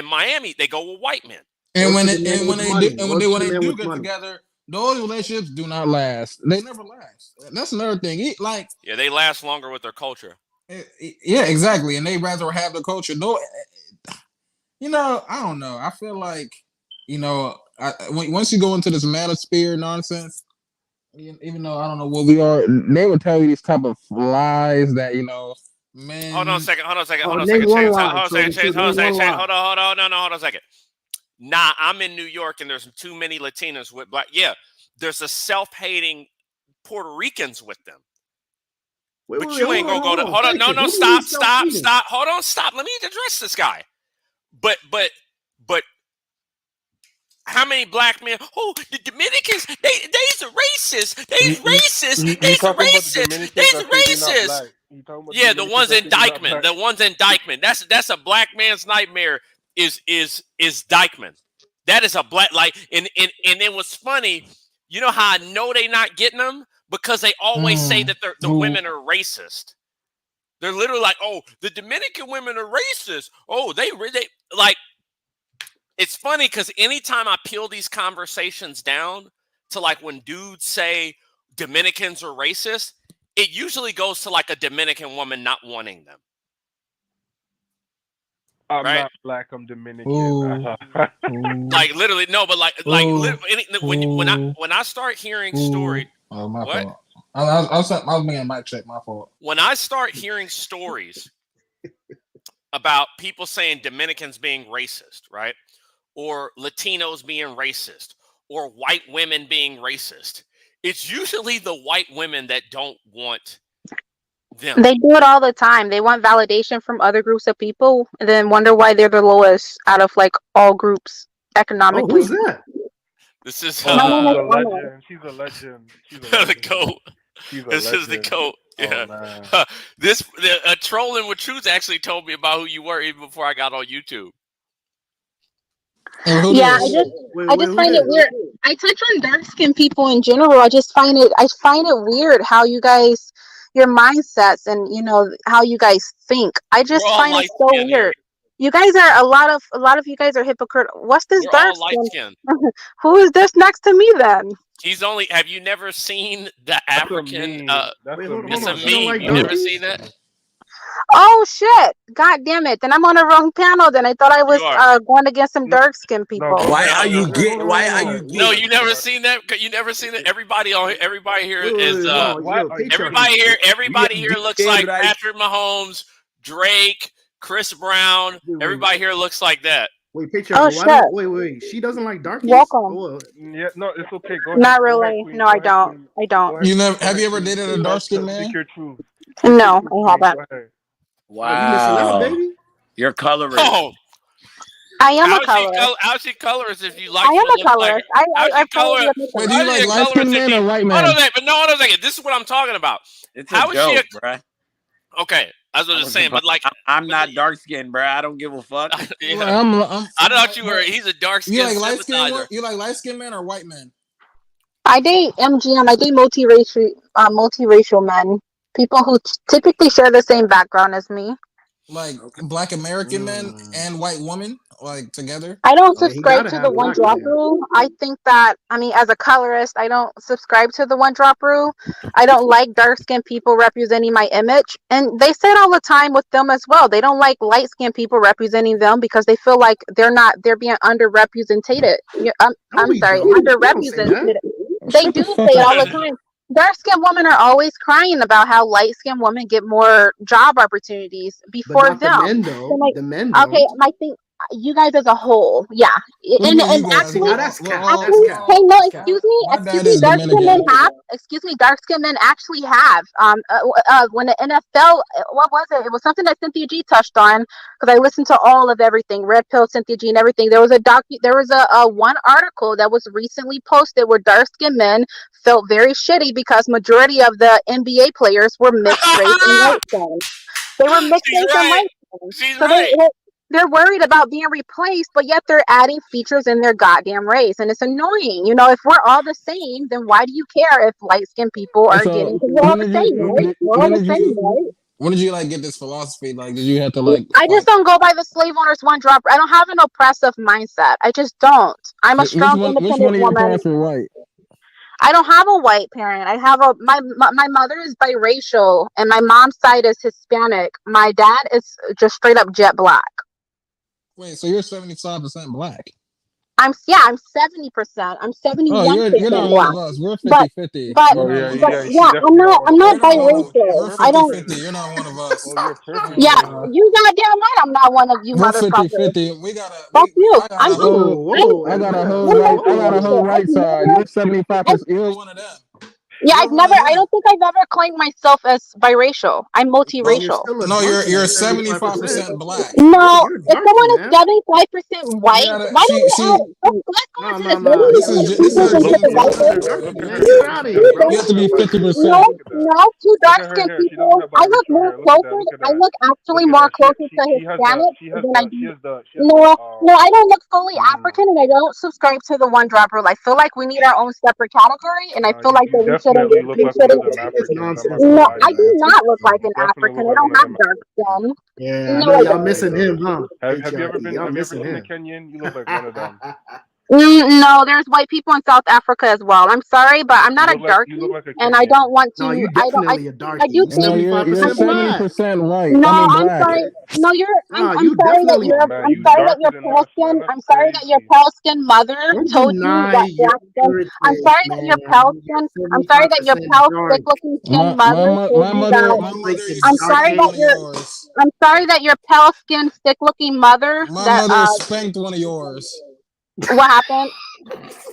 Miami, they go with white men. And Or when to they the men and when with they do money. and Or to when the they men do with get money. together, those relationships do not last. They never last. That's another thing. Yeah, they last longer with their culture. Yeah, exactly. And they rather have the culture. No, I don't know. I feel like, once you go into this manosphere nonsense, even though I don't know what we are, they will tell you these type of lies that men. Hold on a second. Name one Chase. lie. Hold on a So second. Chase. Hold on a name one second. Chase. lie. Hold on. No, hold on a second. Nah, I'm in New York and there's too many Latinas with black. Yeah, there's a self-hating Puerto Ricans with them. But you ain't gonna go to. Hold on. No. Stop. Hold on. Stop. Let me address this guy. But how many black men? Oh, the Dominicans, they's a racist. They's racist. You They's a talking about the racist. Dominicans They's that say they're not racist. black? You talking about Yeah, the the Dominicans ones that in say they're not Dykeman. black? The ones in Dykeman. That's a black man's nightmare. Is Dykeman. That is a black and then what's funny, you know how I know they not getting them? Because they always say that the women are racist. They're literally like, oh, the Dominican women are racist. Oh, they like. It's funny because anytime I peel these conversations down to like when dudes say Dominicans are racist, it usually goes to like a Dominican woman not wanting them. I'm right? not black. I'm Dominican. Ooh. Like literally, no, but like Ooh. when I start hearing stories, Oh, my what? fault. I was making a mic check. My fault. When I start hearing stories about people saying Dominicans being racist, right, or Latinos being racist, or white women being racist, it's usually the white women that don't want them. They do it all the time. They want validation from other groups of people and then wonder why they're the lowest out of like all groups Oh, economically. who's that? This is She's a legend. She's a legend. She's a the legend. goat. She's a This is the legend. goat. Oh, Yeah. man. A trolling with truth actually told me about who you were even before I got on YouTube. Yeah, I just find it weird. I touch on dark skinned people in general. I find it weird how you guys, your mindsets and you know how you guys think. I just find it so weird. Here. You guys are a lot of you guys are hypocrite. What's this dark skin? Who is this next to me then? He's only. Have you never seen the African? It's a meme. Like you never seen that? Oh shit! God damn it! Then I'm on the wrong panel. Then I thought I was going against some dark skinned people. No, why are you gay? No, you never seen that. You never seen it. Everybody here is. Everybody here looks like Patrick Mahomes, Drake, Chris Brown. Everybody here looks like that. Wait, Patriarch. Wait. She doesn't like darkies? Welcome. Yeah, no, it's okay. Go ahead. Not really. No, I don't. I don't. You never? Have you ever dated a dark skinned man? Speak your truth. No, I haven't. Wow. You're colorist. Oh. I am a colorist. How's she colorist if you like? I am a colorist. I colorist. Wait, do you like light skinned men or white men? Hold on a second. This is what I'm talking about. How is she? Okay, I was just saying, but like, I'm not dark skinned, bro. I don't give a fuck. I thought you were. He's a dark skinned. You like light skinned? You like light skinned men or white men? I date MGM. I date multiracial men. People who typically share the same background as me. Like Black American men and white women, like together? I don't subscribe to the one drop rule. I think that, as a colorist, I don't subscribe to the one drop rule. I don't like dark-skinned people representing my image. And they say it all the time with them as well. They don't like light-skinned people representing them because they feel like they're being underrepresented. Underrepresented. They do say it all the time. Dark-skinned women are always crying about how light-skinned women get more job opportunities before them. The men don't. Okay, I think you guys as a whole, yeah. And actually, dark-skinned men actually have. When the NFL, what was it? It was something that Cynthia G touched on because I listened to all of everything, Red Pill, Cynthia G, and everything. There was a one article that was recently posted where dark-skinned men felt very shitty because majority of the NBA players were mixed race and white skin. They were mixed race and white skin. So they're worried about being replaced, but yet they're adding features in their goddamn race, and it's annoying. If we're all the same, then why do you care if light-skinned people are getting? We're all the same, right? We're all the same, right? When did you get this philosophy? Did you have to I just don't go by the slave owners one drop. I don't have an oppressive mindset. I just don't. I'm a strong, independent woman. Which one of your parents are white? I don't have a white parent. I have my mother is biracial, and my mom's side is Hispanic. My dad is just straight up jet black. Wait, so you're 75% black? I'm 70%. I'm 71% you're not black. One of us. We're 50-50. But I'm not biracial. I don't. 50. You're not one of us. Yeah, you goddamn right. I'm not one of you motherfuckers. 50-50. We got a. Fuck you. I got a whole right side. You're 75%. You're one of them. Yeah, I don't think I've ever claimed myself as biracial. I'm multiracial. No, you're 75% black. No, if someone is 75% white, why do you have to be 50%. No, two dark-skinned people. I look more closer. I look actually more closer to Hispanic than I do. No, I don't look fully African, and I don't subscribe to the one drop rule. I feel like we need our own separate category, and I feel like that we should. No, I do not look like an African. I don't have dark skin. Yeah, y'all missing him, huh? Have you ever been a Kenyan? You look like one of them. No, there's white people in South Africa as well. I'm sorry, but I'm not a You look darky, like a and I Kenyan. don't want No, to. you definitely a I darky. do You think. No, you're 75% black. 70% white. No, I mean I'm black. sorry. No, you're. No, I'm you sorry that definitely. Oh you're. man, I'm you sorry that darker your than pale us, man. skin. That's I'm sorry that your crazy. pale skin mother Don't told you deny that your black skin. I'm heritage, sorry that your pale man. skin. You're I'm sorry that your 75% pale, dark. thick-looking skin mother told My you mother that. my Like mother a used to I'm sorry spank darky. that one of your. yours. I'm sorry that your pale skin, thick-looking mother My that. mother spanked one of yours. What happened?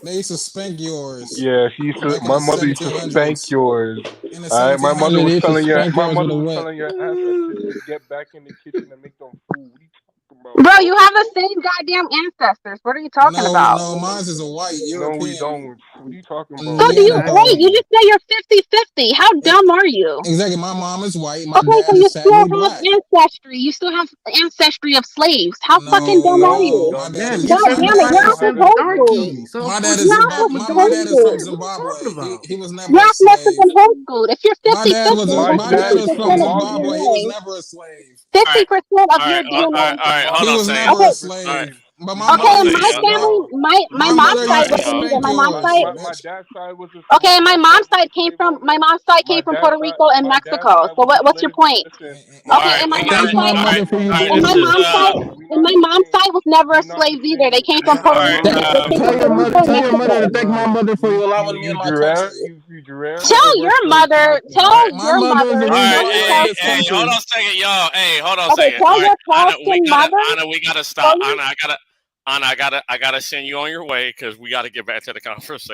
They used to spank yours Yeah, she used to. back in My the mother used to spank 1700s. yours. In the All right, my mother 1700s, was they used to telling your. spank My yours with mother a was whip. telling your ancestors to get back in the kitchen and make them food. What are you talking about, Bro, bro? you have the same goddamn ancestors. What are you talking No, about? no, mine is a white No, we European don't. What are you talking So about? do you wait? Neanderthal. You Exactly. just say you're 50-50. How dumb are you? Exactly. My mom is white. My Okay, so dad you is still sadly have black. ancestry. You still have ancestry of slaves. How fucking No, dumb are No, we no. you? My don't. dad Damn, is you're God my damn it, dad you're is not 75% supposed to. darky. So of my course dad you is should You're have not my dad supposed is from majority. to. What are you talking Zimbabwe. about? He was never You're a not supposed slave. to homeschool. If you're My dad 50-50, was My my dad dad is was 50% from from of your Zimbabwe. He was Mali. DNA, never a slave. All right, 50% of all your right, all right, DNA. all right. Hold He on a was second. never a Okay, All right, slave. But my hold on okay, a mother in second, my y'all. family, No, my my mom's mother All side used right, to was y'all. neither. spank My mom's yours, side, my bitch. dad's side was a okay, my dad's side was a slave My owner. mom's side came from Puerto Rico and My dad's Mexico. side So was a what's your slave. point? Listen, All my Okay, right, and dad's my we side got mom's Thank it. my side, All was right, mother a for all you right. being and a This my is mom's bitch. side, we and not my the mom's same. side was never a We not the slaves either. They same. came We from all Puerto not right. Rico and bro. Mexico. Tell So your what are you mother saying tell your next mother to to? thank my Bro, mother for allowing me in you my giraffe, country. you giraffe. Fuck a Tell your birthplace mother, talking. tell All My your mother is the mother, reason right. why tell your we're in pale Hey, this skin. hey, hold country. on a second, y'all. Hey, hold on a Okay, second. All tell right, your pale Anna, we skin gotta, mother. Anna, we gotta Tell stop. your, Anna, I gotta send you on your way because we gotta get back to the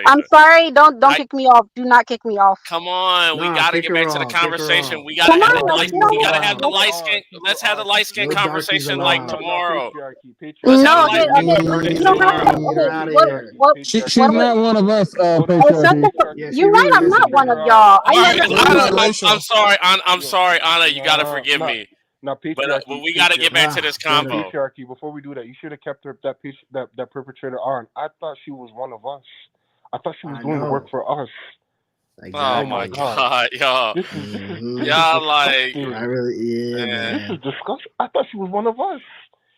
I'm conversation. sorry. Don't I kick me off. Do not kick me off. come on, we Nah, gotta kick get her back to the off. Kick her conversation. off. We gotta Come have on, the No let's light. get darkies on We the. gotta have the allowed. Let's, light skin. Let's have the light skin No darkies conversation like allowed. No, tomorrow. Let's have the no, patriarchy, light okay, skin okay. Darkies You conversation don't have to. tomorrow. allowed. Get her Okay, out of what here. what She's what was? not one of us, Go to Oh, shut the patriarchy. fuck. Yeah, she You're right. really I'm not isn't, one of man. y'all. I All right, never We're said Anna, that. biracial. I'm sorry. I'm Yo, sorry, Anna. You gotta nah, forgive nah, me, nah, but patriarchy, we gotta get back to this Get her. convo. patriarchy. Before we do that, you should have kept her that perpetrator on. I thought she was one of us. I thought she was I doing the work know. for us. Oh Oh my my Exactly. god, god, y'all, Hmm. this is y'all like, I disgusting. really, yeah, man. This is man. disgusting. I thought she was one of us.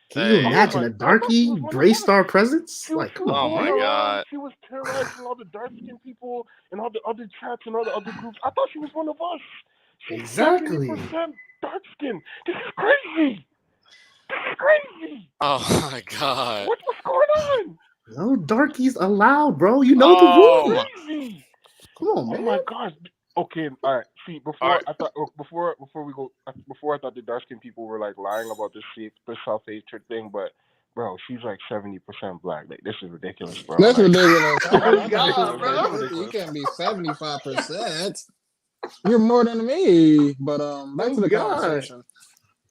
Can you Hey, Oh imagine my, a I thought she darky was one of gray us. star presence? Like, She come was oh on, going my man. around. god. She was terrorizing all the dark skinned people and all the other chats and all the other groups. I thought she was one of us. She's Exactly. 70% dark skinned. This is crazy. This is crazy. Oh my god. What's going on? No darkies allowed, bro. You know the This is Oh my. rules. crazy. Come on, Oh man. my gosh. Okay, all right. See, All right. before we go, before I thought the dark skinned people were like lying about this self hatred thing, but bro, she's like 70% black. Like this is ridiculous, bro. That's Like ridiculous. Oh I thought she God, was this is bro. 50-50. You ridiculous. can't be 75%. You're more than me. But back Oh to the God. conversation.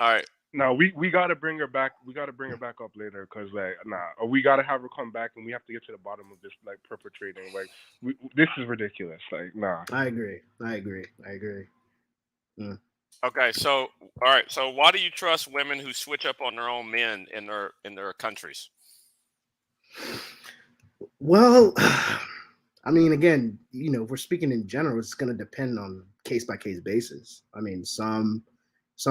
All right. No, we gotta bring her back. We gotta bring her back up later, cause like or we gotta have her come back, and we have to get to the bottom of this like perpetrating. Like this is ridiculous. Like nah. I agree. I agree. I agree. Mm. Okay. So, all right. So, why do you trust women who switch up on their own men in their countries? Well, I mean, again, if we're speaking in general, it's going to depend on case by case basis. I mean, some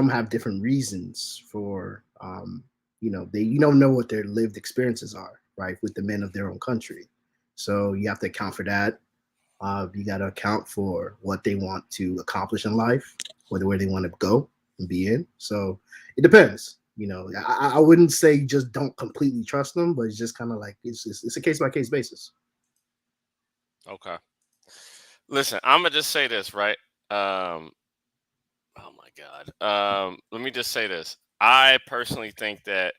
have different reasons for, they you don't know what their lived experiences are, right, with the men of their own country. So you have to account for that. You got to account for what they want to accomplish in life, where they want to go and be in. So it depends. I wouldn't say just don't completely trust them, but it's just kind of like it's a case by case basis. Okay. Listen, I'm gonna just say this, right? Oh my god. Let me just say this. I personally think that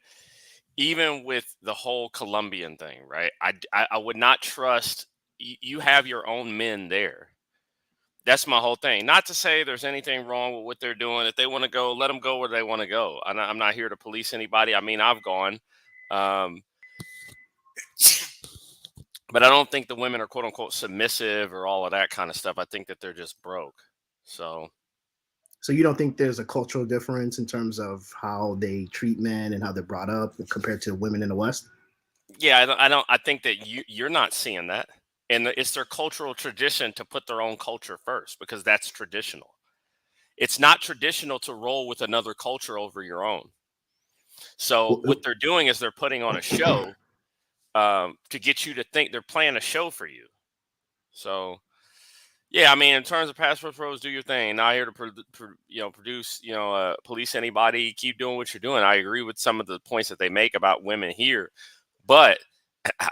even with the whole Colombian thing, right? I would not trust. You have your own men there. That's my whole thing. Not to say there's anything wrong with what they're doing. If they want to go, let them go where they want to go. I'm not here to police anybody. I mean, I've gone. Um, but I don't think the women are quote unquote submissive or all of that kind of stuff. I think that they're just broke. So you don't think there's a cultural difference in terms of how they treat men and how they're brought up compared to women in the West? yeah, I don't. I think that you're not seeing that, and it's their cultural tradition to put their own culture first because that's traditional. It's not traditional to roll with another culture over your own. So what they're doing is they're putting on a show to get you to think they're playing a show for you. So, yeah, I mean, in terms of passport pros, do your thing. Not here to produce, police anybody. Keep doing what you're doing. I agree with some of the points that they make about women here, but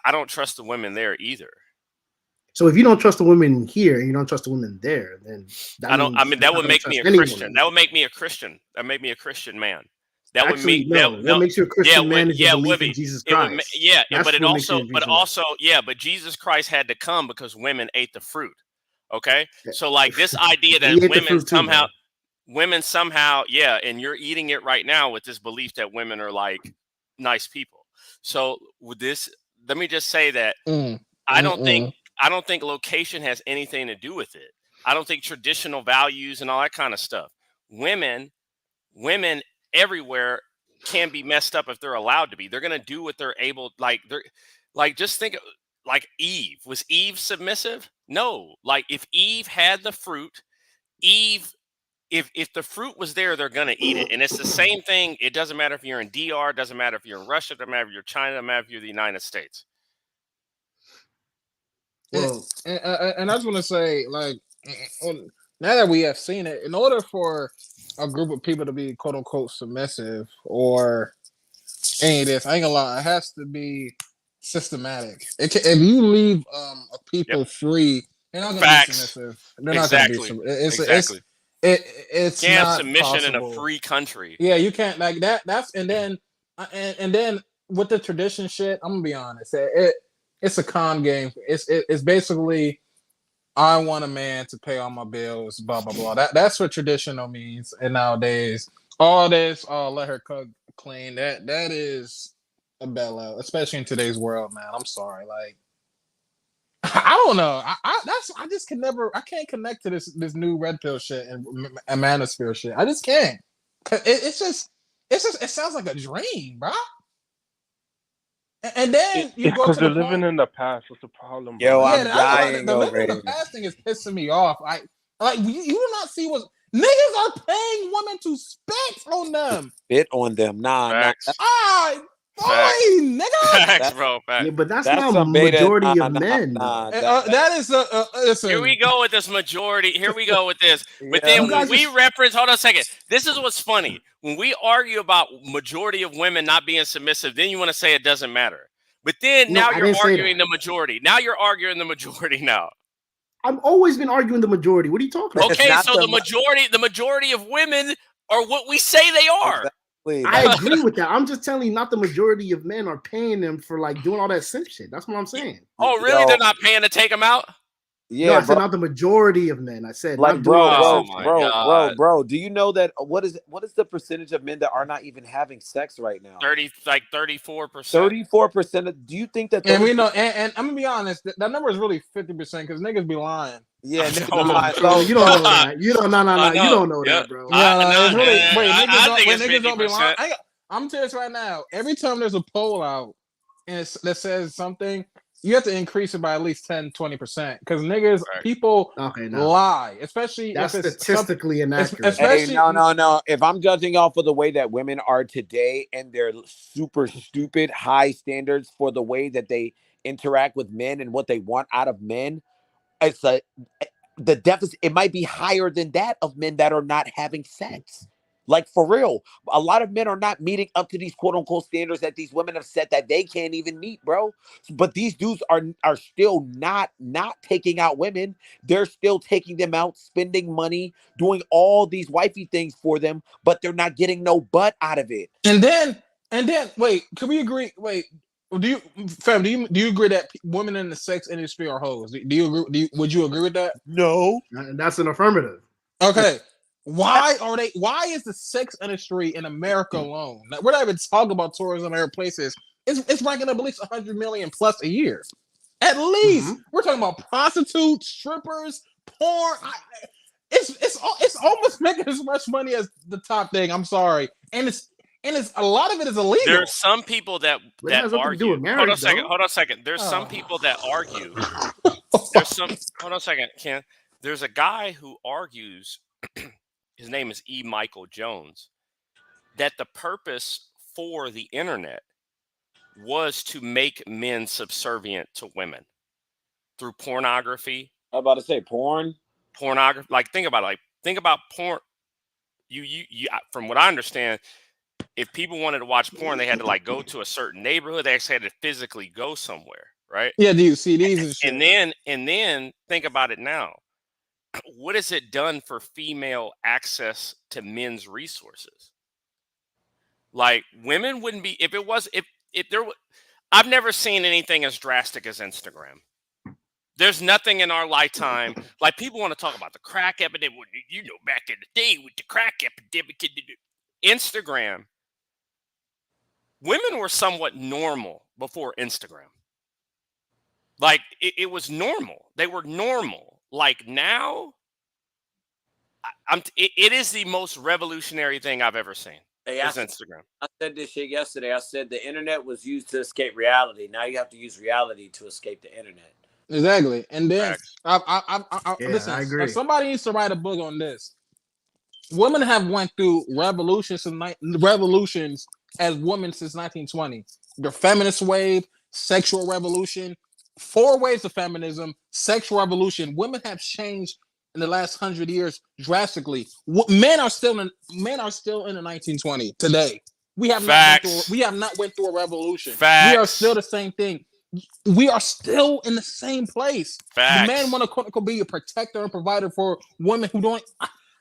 I don't trust the women there either. So if you don't trust the women here and you don't trust the women there, then I don't. I mean, that would make me a Christian. That would make me a Christian. That made me a Christian man. That would make what makes you a Christian man is your belief in Jesus Christ. But Jesus Christ had to come because women ate the fruit. Okay, so like this idea that women somehow, and you're eating it right now with this belief that women are like nice people. So with this, let me just say that I don't think location has anything to do with it. I don't think traditional values and all that kind of stuff. Women everywhere can be messed up if they're allowed to be. They're going to do what they're able. Just think like Eve. Was Eve submissive? No. Like if Eve had the fruit, if the fruit was there, they're going to eat it. And it's the same thing. It doesn't matter if you're in DR, it doesn't matter if you're in Russia, it doesn't matter if you're China, it doesn't matter if you're the United States. Well, and I just want to say, like, now that we have seen it, in order for a group of people to be quote unquote submissive or any of this, I ain't gonna lie, it has to be systematic. If you leave a people free, they're not gonna be submissive. They're not gonna be submissive. It's not submission possible. in a free country. Yeah, you can't like that. That's and then with the tradition shit, I'm gonna be honest. It's a con game. It's basically I want a man to pay all my bills, blah blah blah. That's what traditional means. And nowadays, all this, let her cook clean. That is a bailout, especially in today's world, man. I'm sorry, like I don't know. I just can never. I can't connect to this new red pill shit and manosphere shit. I just can't. It sounds like a dream, bro. And then you go because to they're the living point, in the past. What's the problem? Yo, bro? I'm dying the living in already. the past thing is pissing me off. You do not see what niggas are paying women to spit on them. Spit on them, nah. Nigga. Facts, bro. Facts. Yeah, but that's That's not some beta. majority of men. That is listen. Here we go with this majority. Here we go with this. But Yeah. then when we reference, hold on a second. This is what's funny. When we argue about majority of women not being submissive, then you want to say it doesn't matter. But then now you're arguing the majority. Now you're arguing the majority now. I've always been arguing the majority. What are you talking about? Okay, so the majority of women are what we say they are. Exactly. I agree with that. I'm just telling you, not the majority of men are paying them for like doing all that simp shit. That's what I'm saying. Oh, really? Yo. They're not paying to take them out? Yeah, no, I said not the majority of men. I said like, not bro. Do you know that what is the percentage of men that are not even having sex right now? 34%. 34%. Do you think that? And we know, and I'm gonna be honest, that number is really 50% because niggas be lying. Yeah, you don't know that. You don't know that, bro. Niggas don't be lying. I'm telling you right now. Every time there's a poll out and that says something, you have to increase it by at least 10-20% because niggas, people lie, especially that's if it's statistically inaccurate. Hey, no. If I'm judging off of the way that women are today and their super stupid high standards for the way that they interact with men and what they want out of men, it's the deficit. It might be higher than that of men that are not having sex. Like for real, a lot of men are not meeting up to these quote unquote standards that these women have set that they can't even meet, bro. But these dudes are still not taking out women. They're still taking them out, spending money, doing all these wifey things for them, but they're not getting no butt out of it. And then wait, can we agree? Wait, do you agree that women in the sex industry are hoes? Do you agree? Would you agree with that? No, that's an affirmative. Okay. Why is the sex industry in America alone? We're not even talking about tourism or other places. It's ranking up at least 100 million plus a year. At least we're talking about prostitutes, strippers, porn. It's almost making as much money as the top thing. I'm sorry, and it's a lot of it is illegal. There's some people that argue. Hold on a second. There's some people that argue. Hold on a second, Ken. There's a guy who argues. His name is E. Michael Jones, that the purpose for the internet was to make men subservient to women through pornography. I'm about to say porn. Pornography, like think about it, like think about porn. You from what I understand, if people wanted to watch porn, they had to like go to a certain neighborhood. They actually had to physically go somewhere, right? Yeah, do you see these and shit? And then think about it now. What has it done for female access to men's resources? Like women wouldn't be if there. I've never seen anything as drastic as Instagram. There's nothing in our lifetime. Like people want to talk about the crack epidemic. You know, back in the day with the crack epidemic, Instagram. Women were somewhat normal before Instagram. Like it was normal. They were normal. Like now, it is the most revolutionary thing I've ever seen. Hey, is Instagram. I said this shit yesterday. I said the internet was used to escape reality. Now you have to use reality to escape the internet. Exactly. And then listen, I agree. somebody needs to write a book on this. Women have went through revolutions as women since 1920. The feminist wave, sexual revolution, 4 waves of feminism, sexual revolution. Women have changed in the last 100 years drastically. Men are still in the 1920 today. We have not went through a revolution. Facts. We are still the same thing. We are still in the same place. Facts. The man want to quote unquote be a protector and provider for women who don't.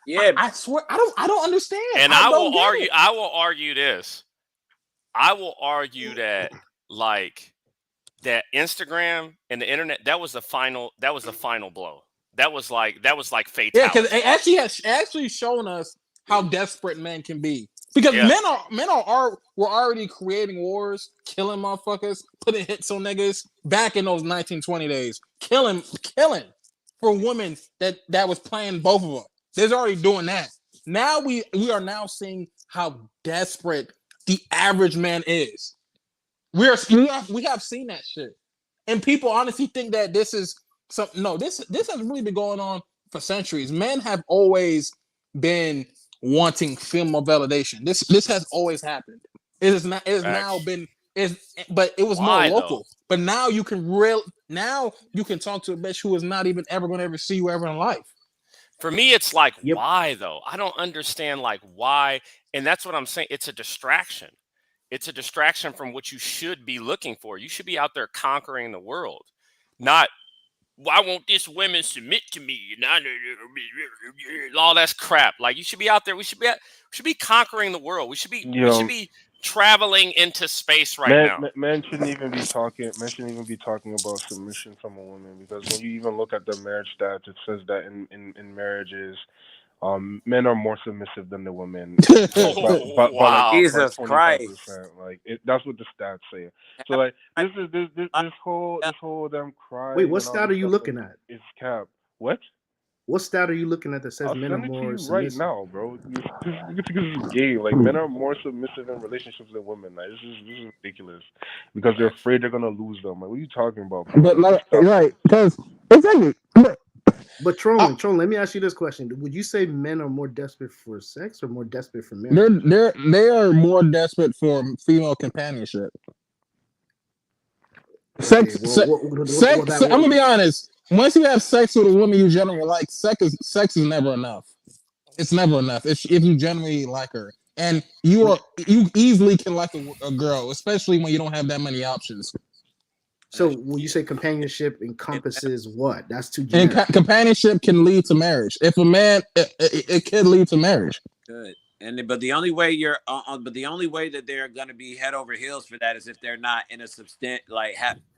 I swear, I don't understand. And I will argue this. I will argue that that Instagram and the internet, that was the final blow. That was like fatality. Yeah, because it actually shown us how desperate men can be. Because men were already creating wars, killing motherfuckers, putting hits on niggas back in those 1920 days. Killing for women that was playing both of them. They're already doing that. Now we are now seeing how desperate the average man is. We have seen that shit. And people honestly think that this is something. No, this has really been going on for centuries. Men have always been wanting female validation. This has always happened. It is not. It has now been. But it was more local. Though? But now you can talk to a bitch who is not even ever going to ever see you ever in life. For me, it's like why though? I don't understand like why, and that's what I'm saying. It's a distraction. It's a distraction from what you should be looking for. You should be out there conquering the world, not why won't this woman submit to me? All that's crap. Like you should be out there. We should be conquering the world. We should be traveling into space now. Men shouldn't even be talking about submission from a woman, because when you even look at the marriage stats, it says that in marriages, men are more submissive than the women. Wow. Jesus Christ! Like that's what the stats say. So like this whole them cry. Wait, what stat are you looking at? It's cap. What? What stat are you looking at that says I'll men are send it to more you submissive? right now, bro? This is gay. Like men are more submissive in relationships than women. Like this is ridiculous, because they're afraid they're gonna lose them. Like what are you talking about, bro? But like, right, because exactly. But Trolling, let me ask you this question: would you say men are more desperate for sex or more desperate for marriage? They are more desperate for female companionship. Sex. I'm gonna be honest. Once you have sex with a woman you generally like, sex is never enough. It's never enough if you generally like her, and you easily can like a girl, especially when you don't have that many options. So when you say companionship encompasses what? That's too generic. And companionship can lead to marriage. If a man, it can lead to marriage. Good. But the only way that they're gonna be head over heels for that is if they're not in a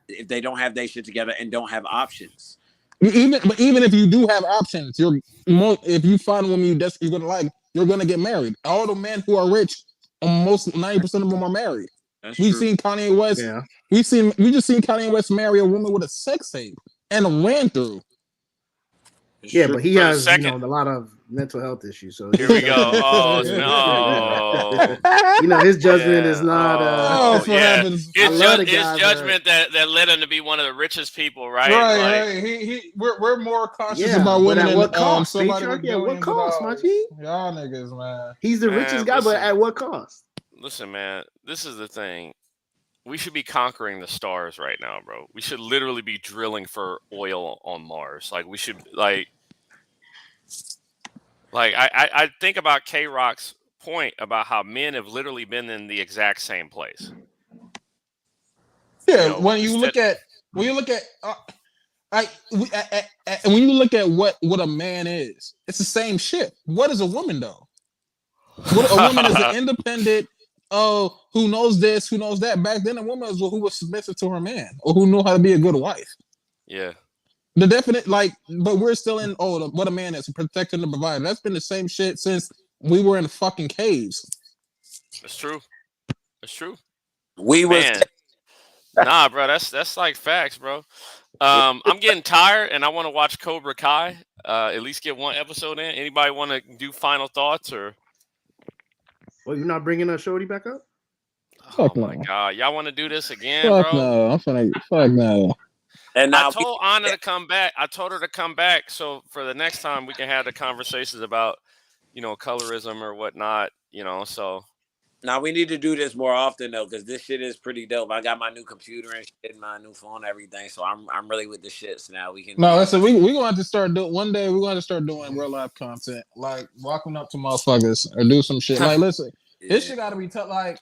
if they don't have their shit together and don't have options. Even if you do have options, if you find a woman you're gonna like, you're gonna get married. All the men who are rich, almost 90% of them are married. We've seen Kanye West. Yeah. We just seen Kanye West marry a woman with a sex tape and ran through. Yeah, but he has a lot of mental health issues. So here we go. Oh no! His judgment is not. His judgment that led him to be one of the richest people, right? Right. We're more conscious about women at what cost? Somebody at what cost, my G? Y'all niggas, man. He's the richest guy, but at what cost? Listen, man. This is the thing. we should be conquering the stars right now, bro. We should literally be drilling for oil on Mars. Like we should I think about K Rock's point about how men have literally been in the exact same place. Yeah, when you look at when you look at what a man is, it's the same shit. What is a woman though? What a woman is an independent. Oh, who knows this? Who knows that? Back then, a woman was who was submissive to her man, or who knew how to be a good wife. Yeah. The definite but we're still in what a man is, protecting the provider. That's been the same shit since we were in the fucking caves. That's true. That's true. Man. Nah, bro, that's like facts, bro. I'm getting tired and I want to watch Cobra Kai. At least get one episode in. Anybody want to do final thoughts or? Well, you're not bringing Shorty back up? Oh my god, y'all want to do this again, fuck bro? No, I'm finna. Fuck no. And now I told Anna to come back. I told her to come back so for the next time we can have the conversations about, colorism or whatnot. So. Now we need to do this more often though, because this shit is pretty dope. I got my new computer and shit, my new phone, and everything. So I'm really with the shits now. We can. No, listen, we gonna have to start doing one day. We're gonna start doing real life content, like walking up to motherfuckers or do some shit. Like, listen, this shit gotta be tough. Like,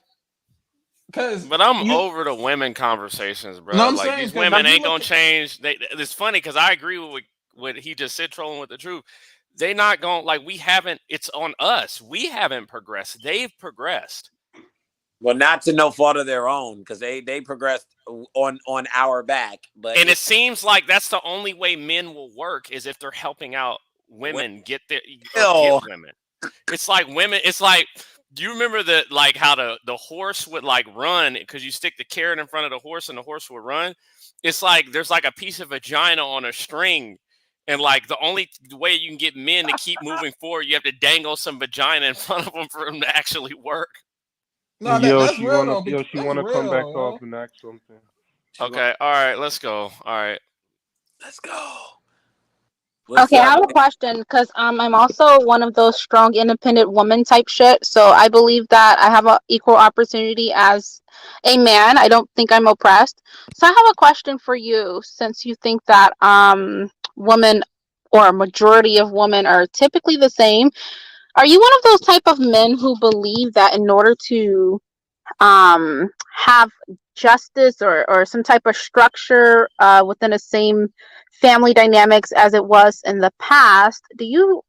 but I'm over the women conversations, bro. No, I'm like saying, these women ain't gonna change. It's funny because I agree with what he just said, trolling with the truth. They not gonna we haven't. It's on us. We haven't progressed. They've progressed. Well, not to no fault of their own, because they progressed on our back. But it seems like that's the only way men will work is if they're helping out women get women. It's like women. It's like, do you remember how the horse would run because you stick the carrot in front of the horse and the horse would run? It's like there's a piece of vagina on a string. And the only way you can get men to keep moving forward, you have to dangle some vagina in front of them for them to actually work. No, that's real though. She want to come back off and ask something. Okay, all right, let's go. All right, let's go. Okay, I have a question because I'm also one of those strong, independent woman type shit. So I believe that I have an equal opportunity as a man. I don't think I'm oppressed. So I have a question for you, since you think that women or a majority of women are typically the same. Are you one of those type of men who believe that in order to have justice or some type of structure within the same family dynamics as it was in the past,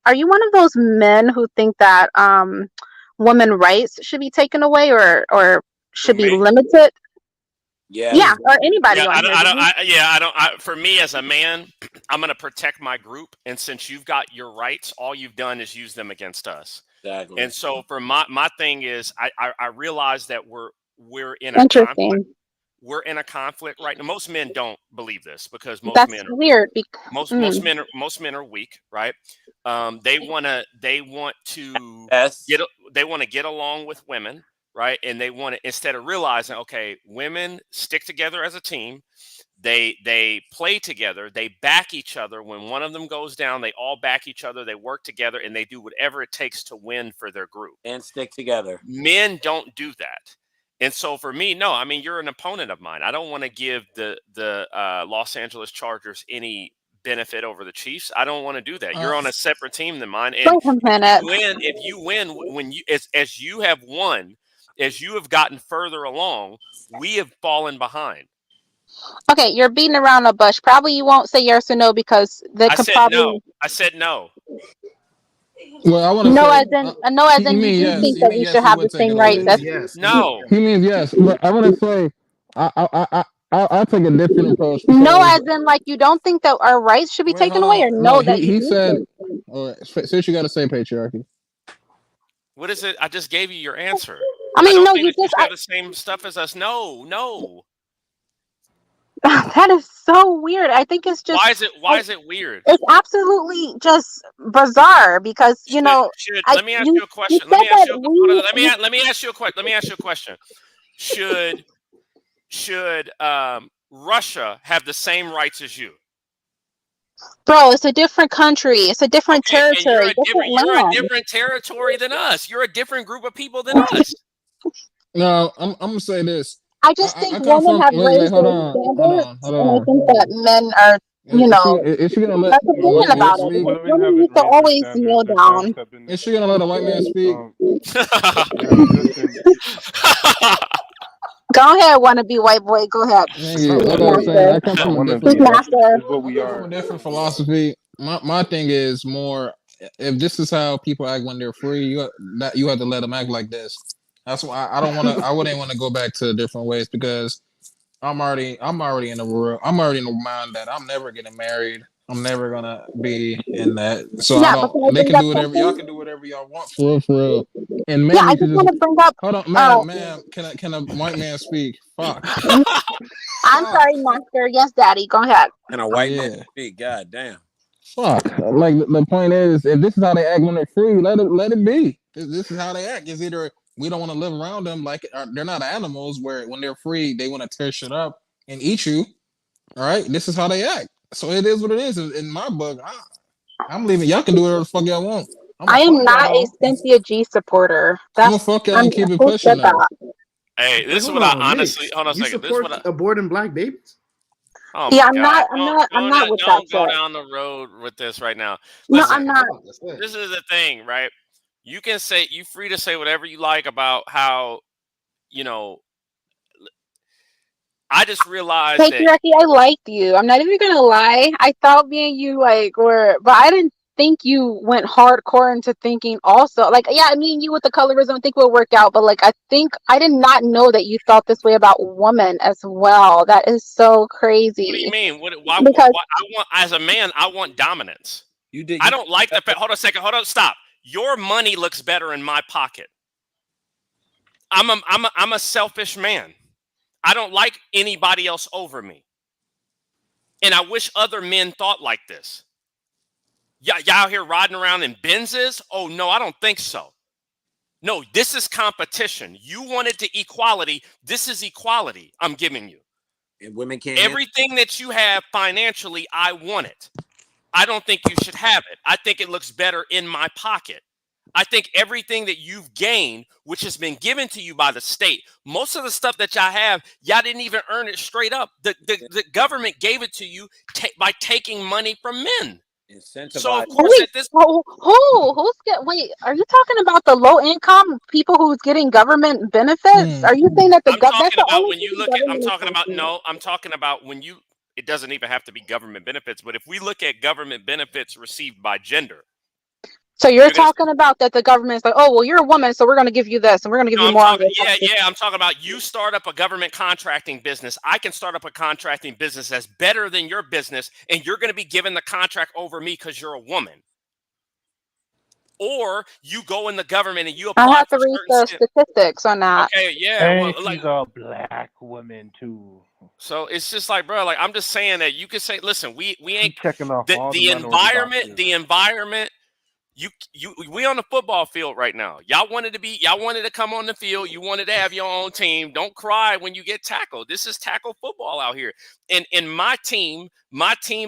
are you one of those men who think that women rights should be taken away or should be limited? Yeah, or anybody on here. For me as a man, I'm going to protect my group, and since you've got your rights, all you've done is use them against us. Exactly. And so for my thing is, I realize that we're in a conflict. We're in a conflict right now. Most men don't believe this because most men are weird. Most men are weak, right? They want to get along with women. Right. And they want to, instead of realizing, okay, women stick together as a team. They play together. They back each other. When one of them goes down, they all back each other. They work together and they do whatever it takes to win for their group. And stick together. Men don't do that. And so for me, no, I mean, you're an opponent of mine. I don't want to give the Los Angeles Chargers any benefit over the Chiefs. I don't want to do that. You're on a separate team than mine. And if you win, when you as you have won, as you have gotten further along, we have fallen behind. Okay, you're beating around a bush. Probably you won't say yes or no because I said no. Well, I want to no, as in you think that we should have the same rights. Yes. No. He means yes. But I want to say I'll take a different approach. No, as in you don't think that our rights should be taken away, or no that he said. All right, since you got to say patriarchy. What is it? I just gave you your answer. I mean, no, you just have the same stuff as us. No. That is so weird. I think it's just. Why is it weird? It's absolutely just bizarre because let me ask you a question. Let me ask you a question. Should Russia have the same rights as you? Bro, it's a different country. It's a different territory. You're a different territory than us. You're a different group of people than us. No, I'm gonna say this. I just think I come women from. have Wait, raised hold their on, standards, and I hold think on. that men are, Is she gonna let my a opinion white women man about it, because speak? women women haven't need to raised their always standards. kneel Their standards down. have been Is she gonna let a white man speak? yeah. Listen, Go ahead, wannabe white boy. Go ahead, Thank it's you. not Like one I of was these. saying, master. I come It's not from a one of different Who's these. master? It's what I we come from a are. different philosophy. My thing is more if this is how people act when they're free, you have to let them act like this. That's why I don't want to. I wouldn't want to go back to different ways because I'm already in the world. I'm already in the mind that I'm never getting married. I'm never gonna be in that. So I Yeah, but don't. can I They bring can up do whatever y'all something? can do whatever y'all want for real, for real. And Yeah, men I need to just just want to bring up. hold on, Uh, ma'am. Can a white man speak? Fuck, I'm fuck. sorry, master. Yes, daddy. Go ahead. And a white man Yeah. speak. God damn. Fuck. Like the point is, if this is how they act when they're free, let it be. This is how they act. It's either we don't want to live around them like they're not animals where when they're free they want to tear shit up and eat you. All right, this is how they act. So it is what it is. In my book, I'm leaving. Y'all can do whatever the fuck y'all want. I'm gonna I am fuck y'all not a though. Cynthia G supporter. I'm gonna That's fuck y'all I'm and keep it who pushing said though. that? Hey, Wait, this is hold what I on, honestly. Mitch. Hold on a You second. This is what support I. aborting black babies? Oh Yeah, my I'm God! not. I'm not. I'm not with that Don't go shit. down the road with this right now. No, Listen, I'm Okay, I not. was about to say. this is the thing, right? You can say you free to say whatever you like about how you know. I just realized that Patriarchy, I liked you. I'm not even gonna lie. I thought me and you like were, but I didn't think you went hardcore into thinking also. Like, yeah, me and you with the colorism, I think we'll work out. But like, I think I did not know that you thought this way about women as well. That is so what do you crazy. mean? Why? Because I want as a man, I want dominance. You did. I You don't like the fact. Hold on a second. Hold on. Stop. Your money looks better in my pocket. I'm a selfish man. I don't like anybody else over me, and I wish other men thought like this. Y'all out here riding around in Benzes? Oh no, I don't think so. No, this is competition. You wanted to equality. This is equality I'm giving you. and women can't handle. Everything that you have financially, I want it. I don't think you should have it. I think it looks better in my pocket. I think everything that you've gained, which has been given to you by the state, most of the stuff that y'all have, y'all didn't even earn it straight up. The government gave it to you by taking money from men. So of Incentivize. course, wait, at this, who's get? Wait, are you talking about the low income people who's getting government benefits? Hmm. Are you saying that the I'm that's talking the about only when thing you the look at. I'm government is talking about taking? no. I'm talking about when you. It doesn't even have to be government benefits, but if we look at government benefits received by gender, So you're you're gonna. talking about that the government's like, oh well, you're a woman, so we're going to give you this, and we're going to give No, you I'm more on talking. your Yeah, taxes. yeah. I'm talking about you start up a government contracting business. I can start up a contracting business that's better than your business, and you're going to be given the contract over me because you're a woman. Or you go in the government and you I apply have to for read certain. the statistics on that. Okay, yeah. Well, And like she's a black woman too. so, it's just like, bro. Like I'm just saying that you can say, listen, we She ain't checking off all the the minority environment. boxes. The environment. We on the football field right now. Y'all wanted to come on the field. You wanted to have your own team. Don't cry when you get tackled. This is tackle football out here. And in my team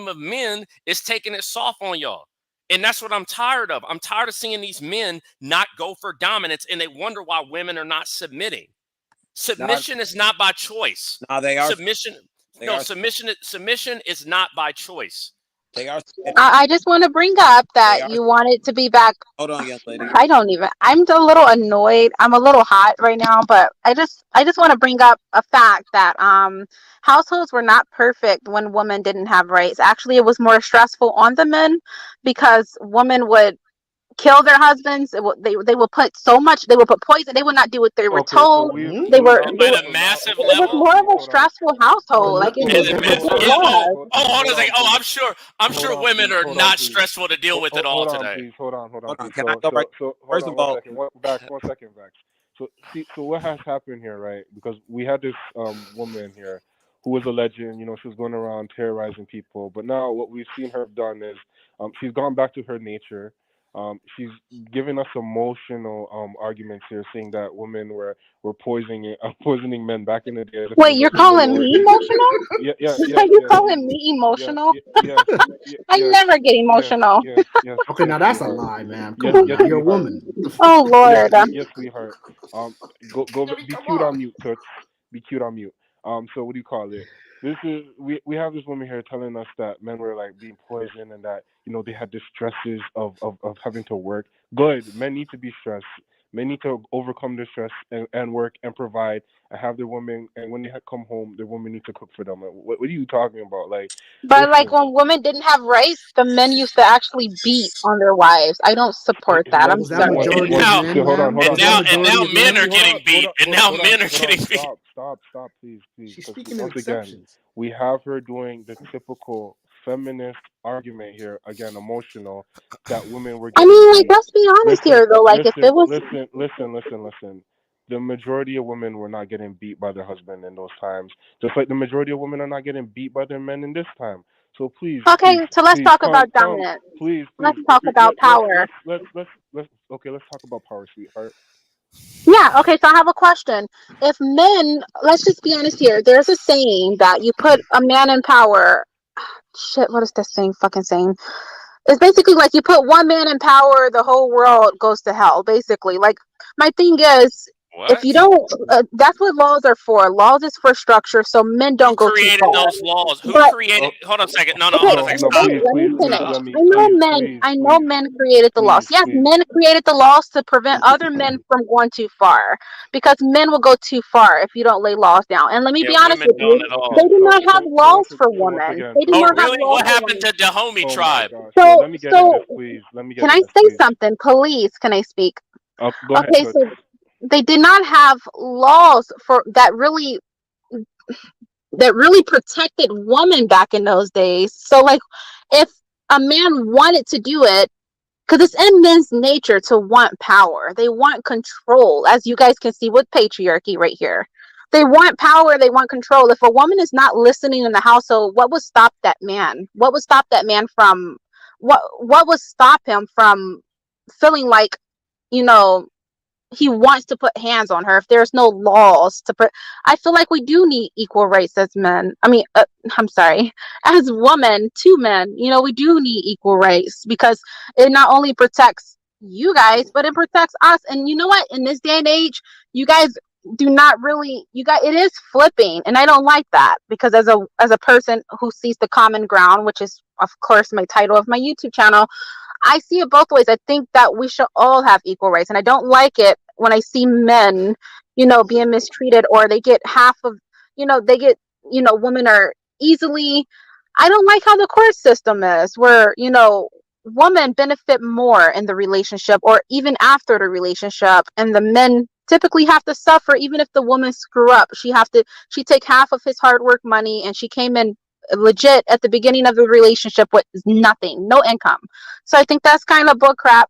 of men is taking it soft on y'all. And that's what I'm tired of. I'm tired of seeing these men not go for dominance and they wonder why women are not submitting. Now, Submission is not by choice. now they are. Submission, They no, are. submission is not by choice. They are. I just want to bring up They that are. you want it to be back. Hold on, young lady. I don't even. I'm a little annoyed. I'm a little hot right now, but I just want to bring up a fact that households were not perfect when women didn't have rights. Actually, it was more stressful on the men because women would kill their husbands. They would put so much. They would put poison. They would not do what they were Okay, so told. we Hmm? They so were. now They were. At a massive It was level. more of a hold on. stressful Well, household. Like nothing And was the ever myth, it yeah. perfect. was. Hold on a Hold on, second. Oh, please. I'm Hold sure on, women please. are Hold on, not please. stressful to deal with it all Hold on, today. please. Hold on, Hold on. please. Can I go right? Hold First on of one all, second. One second, Vax. So so what has happened here, right? Because we had this woman here who was a legend. She was going around terrorizing people. But now what we've seen her done is she's gone back to her nature. She's giving us emotional arguments here, saying that women were poisoning men back in the day. This Wait, was you're a civil calling war. me emotional? Yeah, Are you calling me emotional? yes, I never get emotional. Okay, now that's a sweetheart. lie, man. Come Yes, on yes, now. You're a sweetheart. woman. Oh Yes, Lord. yes, sweetheart. Go I mean, be come cute on. on mute, Toots. be cute on mute. So what do you call it? This is we have this woman here telling us that men were like being poisoned and that they had the stresses of having to work. Good. Men need to be stressed. Men need to overcome their stress and work and provide and have their women, and when they come home, their women need to cook for them. Like, what are you talking about? Like, But like listen, when women didn't have rights, the men used to actually beat on their wives. I don't support that. I'm Was that sorry. And majority of now, men, hold on, ma'am? hold Was on, that stop, and stop. now majority of men are men? getting beat. And now Hold on, men are getting beat. stop, please, She's because speaking of once again, exceptions. we have her doing the typical feminist argument here, again, emotional, that women were I getting mean, like, beat. let's be honest Listen, here, though. Like, if it was listen. The majority of women were not getting beat by their husband in those times, just like the majority of women are not getting beat by their men in this time. So please, okay, so let's talk calm, about dominance. please. Let's talk about power. Let's okay, let's talk about power, sweetheart. Yeah, okay, so I have a question. If men, let's just be honest here, there's a saying that you put a man in power. Shit, what is this thing fucking saying? It's basically like you put one man in power, the whole world goes to hell, basically. Like, my thing is, if you What? don't, that's what laws are for. Laws is for structure, so men Who don't go too created far. those laws? Who But created? Oh, Hold on a second. No, okay, hold on a no, second. no, Stop. wait, please, let me finish. Stop. let me, I know please, men, please, I know please, men created the laws. please, Yes, please. men created the laws to prevent other men from going too far, because men will go too far if you don't lay laws down. And let me Yeah, be honest women with don't you, at they all. do not have laws for Once women. again, They do so Oh, not have really? laws What for happened women. to Dahomey oh my tribe? gosh. Well, So, let me get in this, so please. Let me get can in I this, say please. something, please? Can I speak? Go ahead, Okay, good. so they did not have laws for that really protected women back in those days. So, like, if a man wanted to do it, because it's in men's nature to want power, they want control, as you guys can see with patriarchy right here. They want power, they want control. If a woman is not listening in the household, what would stop that man? What would stop that man from what would stop him from feeling like, you know, he wants to put hands on her if there's no laws to put. I feel like we do need equal rights as men. I mean, I'm sorry, as women to men, we do need equal rights, because it not only protects you guys, but it protects us. And you know what, in this day and age, you guys do not really, you guys, it is flipping, and I don't like that, because as a person who sees the common ground, which is of course my title of my YouTube channel, I see it both ways. I think that we should all have equal rights, and I don't like it when I see men, being mistreated, or they get half of, they get, women are easily. I don't like how the court system is, where women benefit more in the relationship, or even after the relationship, and the men typically have to suffer. Even if the woman screw up, she take half of his hard work money, and she came in legit at the beginning of the relationship with nothing, no income. So I think that's kind of bull crap.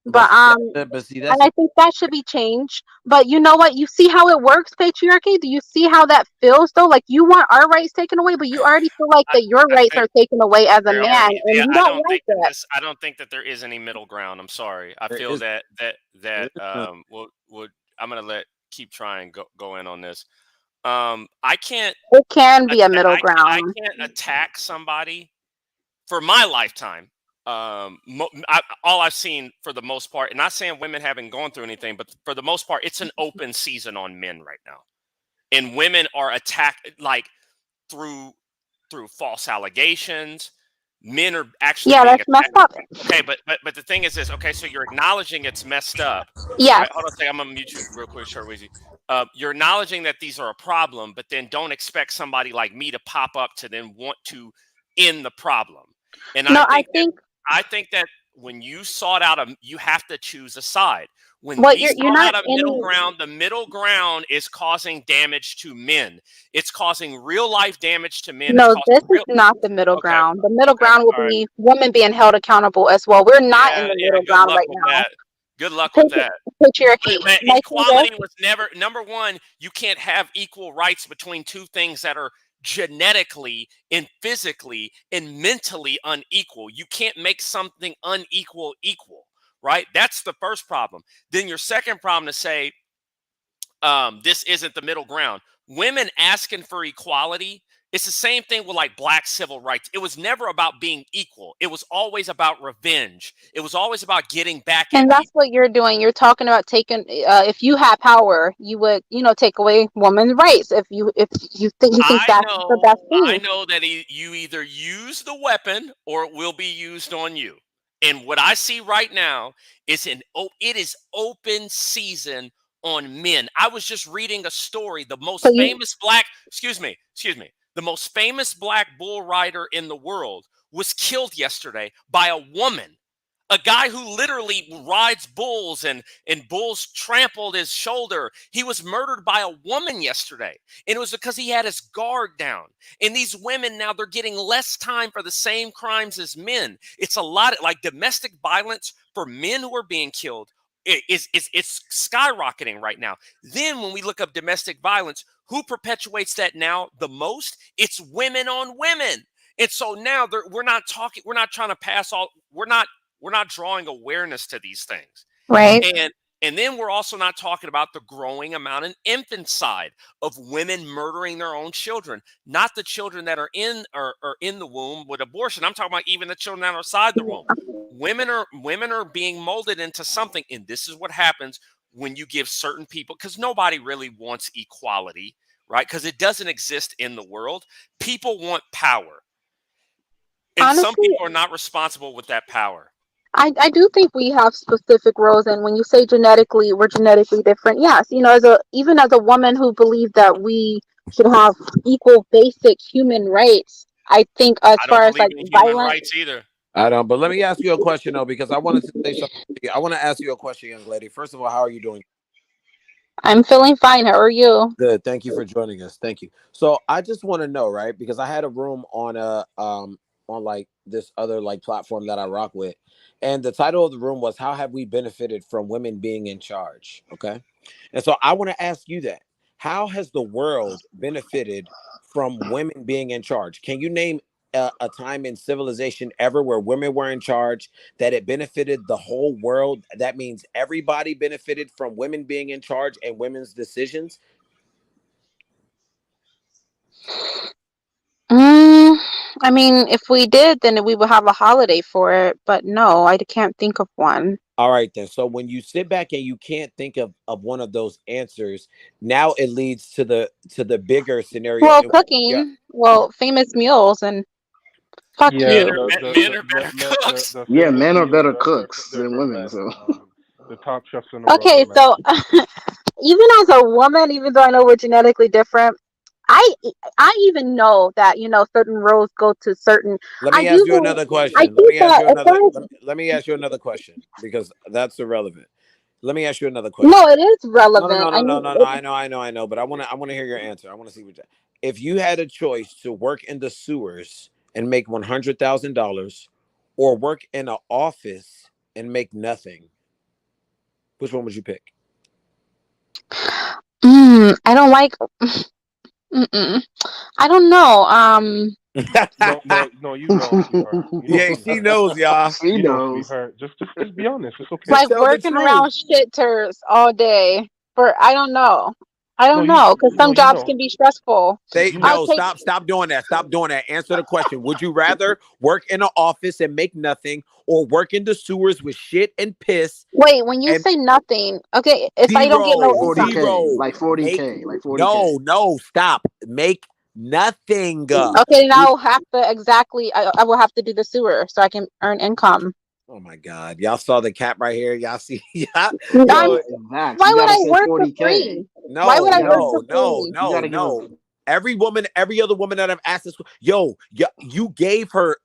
But But see, and I think that should be changed. But you know what? You see how it works, patriarchy? Do you see how that feels though? Like, you want our rights taken away, but you already feel like I, that your I rights think are taken away as a they're man, already. Yeah, and you don't like it. I don't think that there is any middle ground. I'm sorry. I there feel is there that is no. would I'm gonna let keep trying go in on this. I can't It can be a middle ground. I can't attack somebody for my lifetime. All I've seen for the most part, and not saying women haven't gone through anything, but for the most part, it's an open season on men right now, and women are attacked like through false allegations. Men are actually Yeah, being that's messed attacked. up. Okay, but the thing is this. Okay, so you're acknowledging it's messed up, Yes. right? Hold on a second. I'm gonna mute you real quick, Sharweezy. You're acknowledging that these are a problem, but then don't expect somebody like me to pop up to then want to end the problem. And No, I think I think that when you sought out you have to choose a side. When what we you're sought not out a middle any. ground, the middle ground is causing damage to men. It's causing real life damage to men. It's No, causing this is real. not the middle Okay, ground. The middle okay, ground will all right. be women being held accountable as well. We're not in Yeah, the yeah. middle Good ground luck right with now. that. Good luck with that. Patriarchy. Man, My thing is, equality was never number one. You can't have equal rights between two things that are genetically and physically and mentally unequal. You can't make something unequal equal, right? That's the first problem. Then your second problem to say this isn't the middle ground. Women asking for equality It's the same thing with like black civil rights. It was never about being equal. It was always about revenge. It was always about getting back at And that's people. what you're doing. You're talking about taking. If you had power, you would, take away women's rights. If you think that's the best I thing. know that you either use the weapon or it will be used on you. And what I see right now is it is open season on men. I was just reading a story. The So most you, famous black, excuse me, the most famous black bull rider in the world was killed yesterday by a woman. A guy who literally rides bulls and bulls trampled his shoulder. He was murdered by a woman yesterday. And it was because he had his guard down. And these women now, they're getting less time for the same crimes as men. It's a lot like domestic violence for men who are being killed. It's skyrocketing right now. Then when we look up domestic violence, who perpetuates that now the most? It's women on women. And so now we're not trying to pass all, we're not drawing awareness to these things. right? And then we're also not talking about the growing amount of infanticide of women murdering their own children, not the children that are in the womb with abortion. I'm talking about even the children that are outside the womb. Women are being molded into something, and this is what happens when you give certain people, because nobody really wants equality, right? Because it doesn't exist in the world. People want power. And some Honestly, people are not responsible with that power. I do think we have specific roles, and when you say genetically, we're genetically different. Yes, even as a woman who believes that we should have equal basic human rights, I think as I don't far as believe like in human violence, rights either. I don't. But let me ask you a question though, because I wanted to say something to you. I want to ask you a question, young lady. First of all, how are you doing? I'm feeling fine. How are you? Good. Thank you for joining us. Thank you. So I just want to know, right? Because I had a room on like this other like platform that I rock with, and the title of the room was "How have we benefited from women being in charge?" Okay, and so I want to ask you that: how has the world benefited from women being in charge? Can you name a time in civilization ever where women were in charge that it benefited the whole world? That means everybody benefited from women being in charge and women's decisions. Mm, I mean, if we did, then we would have a holiday for it. But no, I can't think of one. All right, then. So when you sit back and you can't think of one of those answers, now it leads to the bigger scenario. Well, Yeah. cooking, well, famous meals, and fuck Yeah, Men you. are men are better cooks. the Yeah, famous men are meals better are cooks than for women. men. So The top chefs in the world are Okay, men. so even as a woman, even though I know we're genetically different, I I even know that certain roles go to certain. Let I me do ask you think another I question. Let think me ask that you as another. far as Let me ask you another question because that's irrelevant. Let me ask you another no, question. it is No, no, relevant. no, I no, no, mean, no, no. I know. But I want to hear your answer. I want to see what. If you had a choice to work in the sewers and make $100,000, or work in an office and make nothing, which one would you pick? I don't like. Mm-mm. I don't know. No, you know, sweetheart. You know, Yeah, she sweetheart. knows, y'all. she You know, knows. sweetheart. Just be honest. It's okay. Just Like tell the working truth. around shitters all day for I don't know. I No, don't know because no, some jobs can be stressful. They you know. I'll no take. stop doing that. Stop doing that. Answer the question. Would you rather work in an office and make nothing, or work in the sewers with shit and piss Wait, when you and say nothing, okay, if I don't get no zero, income, 40K, zero? like Make 40K, like 40K. no, stop. Make nothing. okay, then Would I'll have to exactly. I will have to do the sewer so I can earn income. Oh my God. Y'all saw the cap right here. Y'all see yeah. I'm. Yo, Max, Why you would gotta I say work for 40K. free? Why would no, You I gotta work for no, no, free? you no, gotta give us. no. Every woman, every other woman that I've asked this, yo, you gave her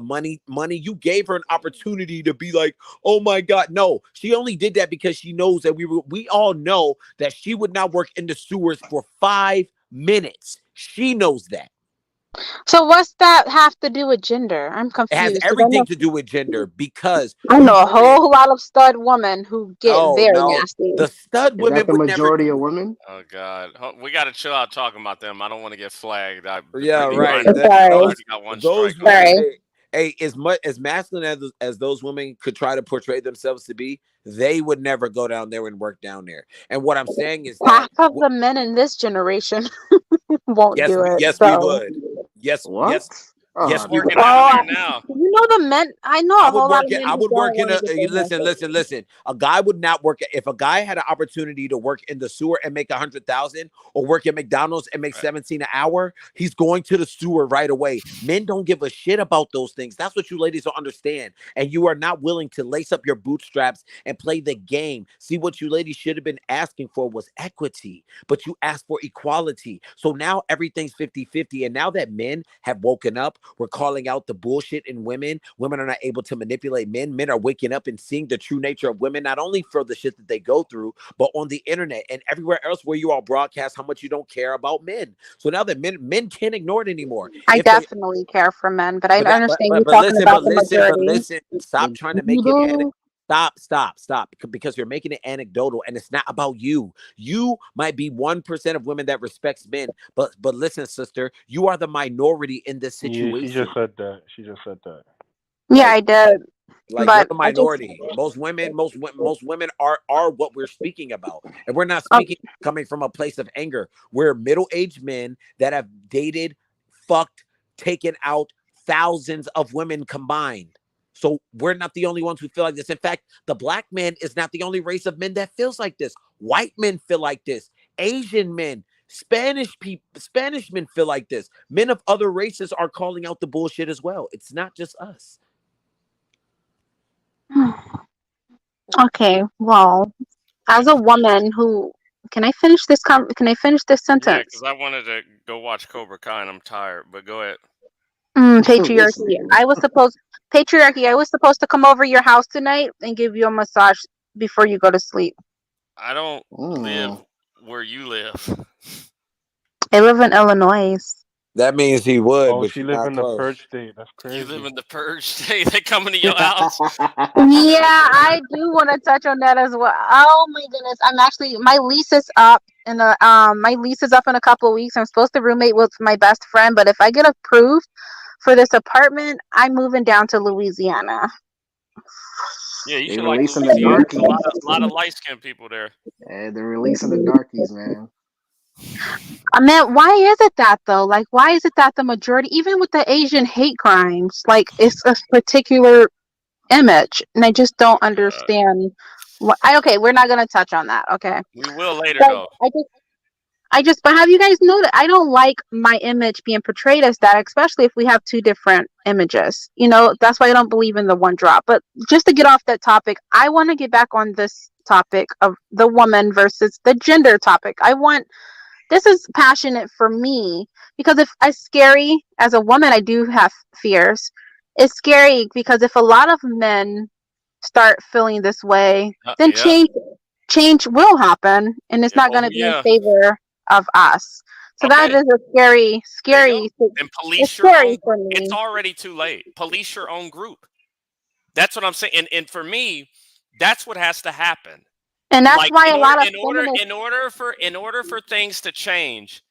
money. You gave her an opportunity to be like, oh my God. No, she only did that because she knows that we all know that she would not work in the sewers for 5 minutes. She knows that. So what's that have to do with gender? I'm It has confused because everything to do with gender because I you know a put it. whole lot of stud women who get Oh very no, nasty. the stud Is that women the would never majority of do. women? Oh God, we got to chill out talking about them. I don't want to get flagged. Yeah, Brittany right. Griner, Brittany Sorry, Those Griner got one those strike on women. me. sorry. Hey, as much as masculine as those women could try to portray themselves to be, they would never go down there and work down there. And what I'm saying is Half that of the men in this generation won't do it. yes, we So, would. Yes, What? yes, Who's we would. working down there now? you know the men. I know I a would whole lot work of it. men I who would don't work in want a to get their listen. A guy would not work if a guy had an opportunity to work in the sewer and make 100,000, or work at McDonald's and make Right. 17 an hour. He's going to the sewer right away. Men don't give a shit about those things. That's what you ladies don't understand. And you are not willing to lace up your bootstraps and play the game. See, what you ladies should have been asking for was equity, but you asked for equality. So now everything's 50-50. And now that men have woken up, we're calling out the bullshit in women. Women are not able to manipulate men. Men are waking up and seeing the true nature of women, not only for the shit that they go through, but on the internet and everywhere else where you all broadcast how much you don't care about men. So now that men can't ignore it anymore. I If they definitely care for men, but I but that understand you talking about the but majority. listen, stop trying to You make it do? stop because you're making it anecdotal and it's not about you. You might be 1% of women that respects men, but listen, sister, you are the minority in this Yeah, she situation. just said that. She just said that. Yeah, Like I did, like you're but the I just minority. Most women are what we're speaking about. And we're not oh, speaking coming from a place of anger. We're middle-aged men that have dated, fucked, taken out thousands of women combined. So we're not the only ones who feel like this. In fact, the black man is not the only race of men that feels like this. White men feel like this. Asian men, Spanish men feel like this. Men of other races are calling out the bullshit as well. It's not just us. okay. Well, as a woman who can I finish this can I finish this Yeah, because sentence? I wanted to go watch Cobra Kai and I'm tired. But go ahead. Listen, Patriarchy. I was supposed to come over your house tonight and give you a massage before you go to sleep. I don't live mm, where you live. I live in Illinois. That means he would, Oh, but she you're live not in the close. purge state. That's You live crazy. in the purge state. They coming to your house. Yeah, I do want to touch on that as well. Oh my goodness. I'm actually my lease is up in a couple of weeks. I'm supposed to roommate with my best friend, but if I get approved for this apartment, I'm moving down to Louisiana. Yeah, you they should like releasing the Louisiana. There's a lot darkies. of light skinned people there. Yeah, they're releasing the darkies, man. I mean, why is it that though? Like, why is it that the majority, even with the Asian hate crimes, like it's a particular image, and I just don't Uh, understand. Okay, we're not gonna touch on that. Okay, we will later but though. but have you guys know that I don't like my image being portrayed as that, especially if we have two different images. You know, that's why I don't believe in the one drop. But just to get off that topic, I want to get back on this topic of the woman versus the gender topic. This is passionate for me because if as scary as a woman, I do have fears. It's scary because if a lot of men start feeling this way, then Yep. change will happen, and it's not Oh going to be in yeah. favor of us. So that Okay. is a scary, There you go. And It's police your scary own. for It's me, already too late. Police your own group. That's what I'm saying. And for me, that's what has to happen. and that's Like why a lot of feminists. in order for things to change,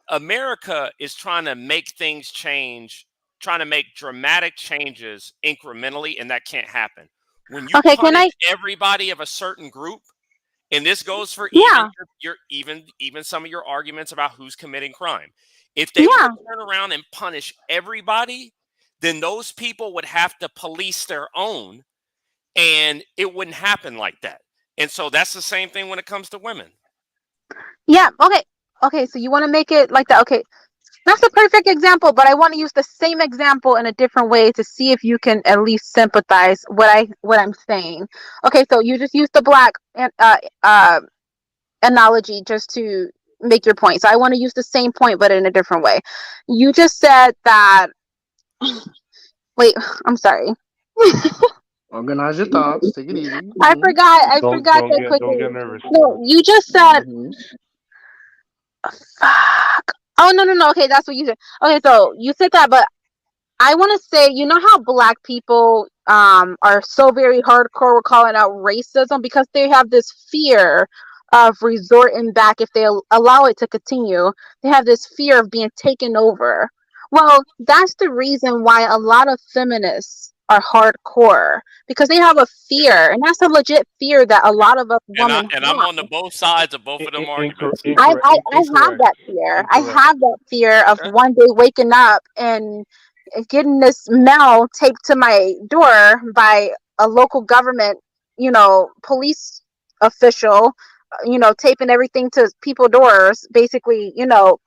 America is trying to make things change, trying to make dramatic changes incrementally, and that can't happen. When you Okay, can punish I? everybody of a certain group, and this goes for even Yeah, your even some of your arguments about who's committing crime. If they were to yeah. turn around and punish everybody, then those people would have to police their own, and it wouldn't happen like that. And so that's the same thing when it comes to women. Yeah, okay. Okay, so you want to make it like that. Okay. That's a perfect example, but I want to use the same example in a different way to see if you can at least sympathize what I'm saying. Okay, so you just use the black analogy just to make your point. So I want to use the same point but in a different way. You just said that wait, I'm sorry. Organize your thoughts. Take it easy. I forgot that Don't quickly. get nervous, No, sis. you just said Hmm. fuck. Oh no. Okay, that's what you said. Okay, so you said that, but I want to say, you know how black people are so very hardcore with calling out racism because they have this fear of resorting back if they allow it to continue. They have this fear of being taken over. Well, that's the reason why a lot of feminists are hardcore because they have a fear, and that's a legit fear that a lot of us women I'm on the have. both sides of both of them arguments. I have that fear. I Incorrect. have that fear of Okay. one day waking up and getting this mail taped to my door by a local government, police official, taping everything to people doors, basically,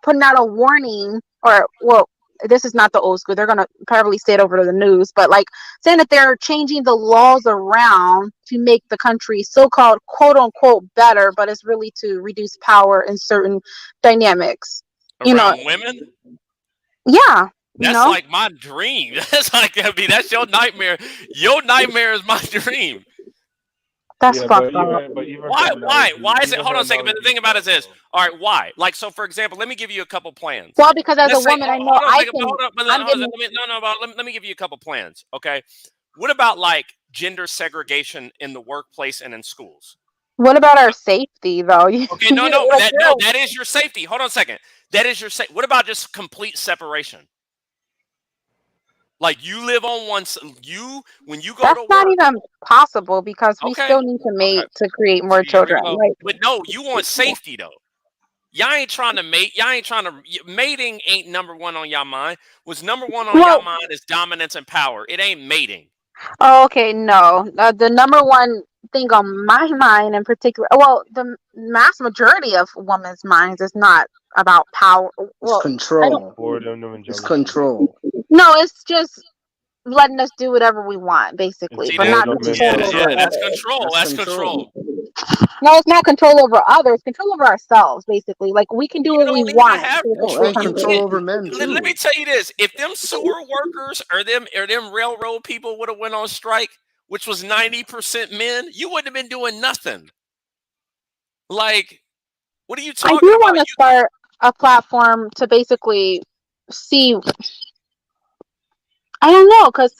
putting out a warning, or, well, this is not the old school. They're going to probably say it over to the news, but like saying that they're changing the laws around to make the country so-called quote unquote better, but it's really to reduce power in certain dynamics. You know, Around women? yeah, That's like my dream. That's like, I mean, that's your nightmare. Your nightmare is my dream. that's Yeah, fucked up. but even Why? her Why is it? even Hold her on a second. But the analogy thing about it fails is, though. all right, why? Like, so for example, let me give you a couple plans. Well, because as a Let's say, woman, I know hold on a I second, but can. hold on, but I'm hold on, getting. let me, no, no, but let me give you a couple plans. Okay. What about like gender segregation in the workplace and in schools? What about our safety, though? Okay, no, no, Like you're. that is your safety. Hold on a second. That is your What about just complete separation? Like you live on you when you go That's to not work. even possible because we Okay, still need to okay. mate to create more See, here we children. go. Like, But no, you want safety though. Y'all ain't trying to mate. Y'all ain't trying to. Mating ain't number one on y'all mind. What's number one on y'all well, mind is dominance and power. It ain't mating. oh, okay, no. The number one thing on my mind in particular, well, the mass majority of women's minds is not about power. It's Well, I don't. control. Boredom and It's jealousy. control. No, it's just letting us do whatever we want, It's basically, See but that? not boredom Which is and control Yeah, over yeah. control. That's others. control. That's That's control. control. No, it's not control over others. Control over ourselves, basically. Like we can do You what we don't even want have to a No, control. and certain control degree. over men Let me too. tell you this: if them sewer workers or them railroad people would have went on strike, which was 90% men, you wouldn't have been doing nothing. Like, what are you I talking do about? want to start a platform to basically see. I don't know, because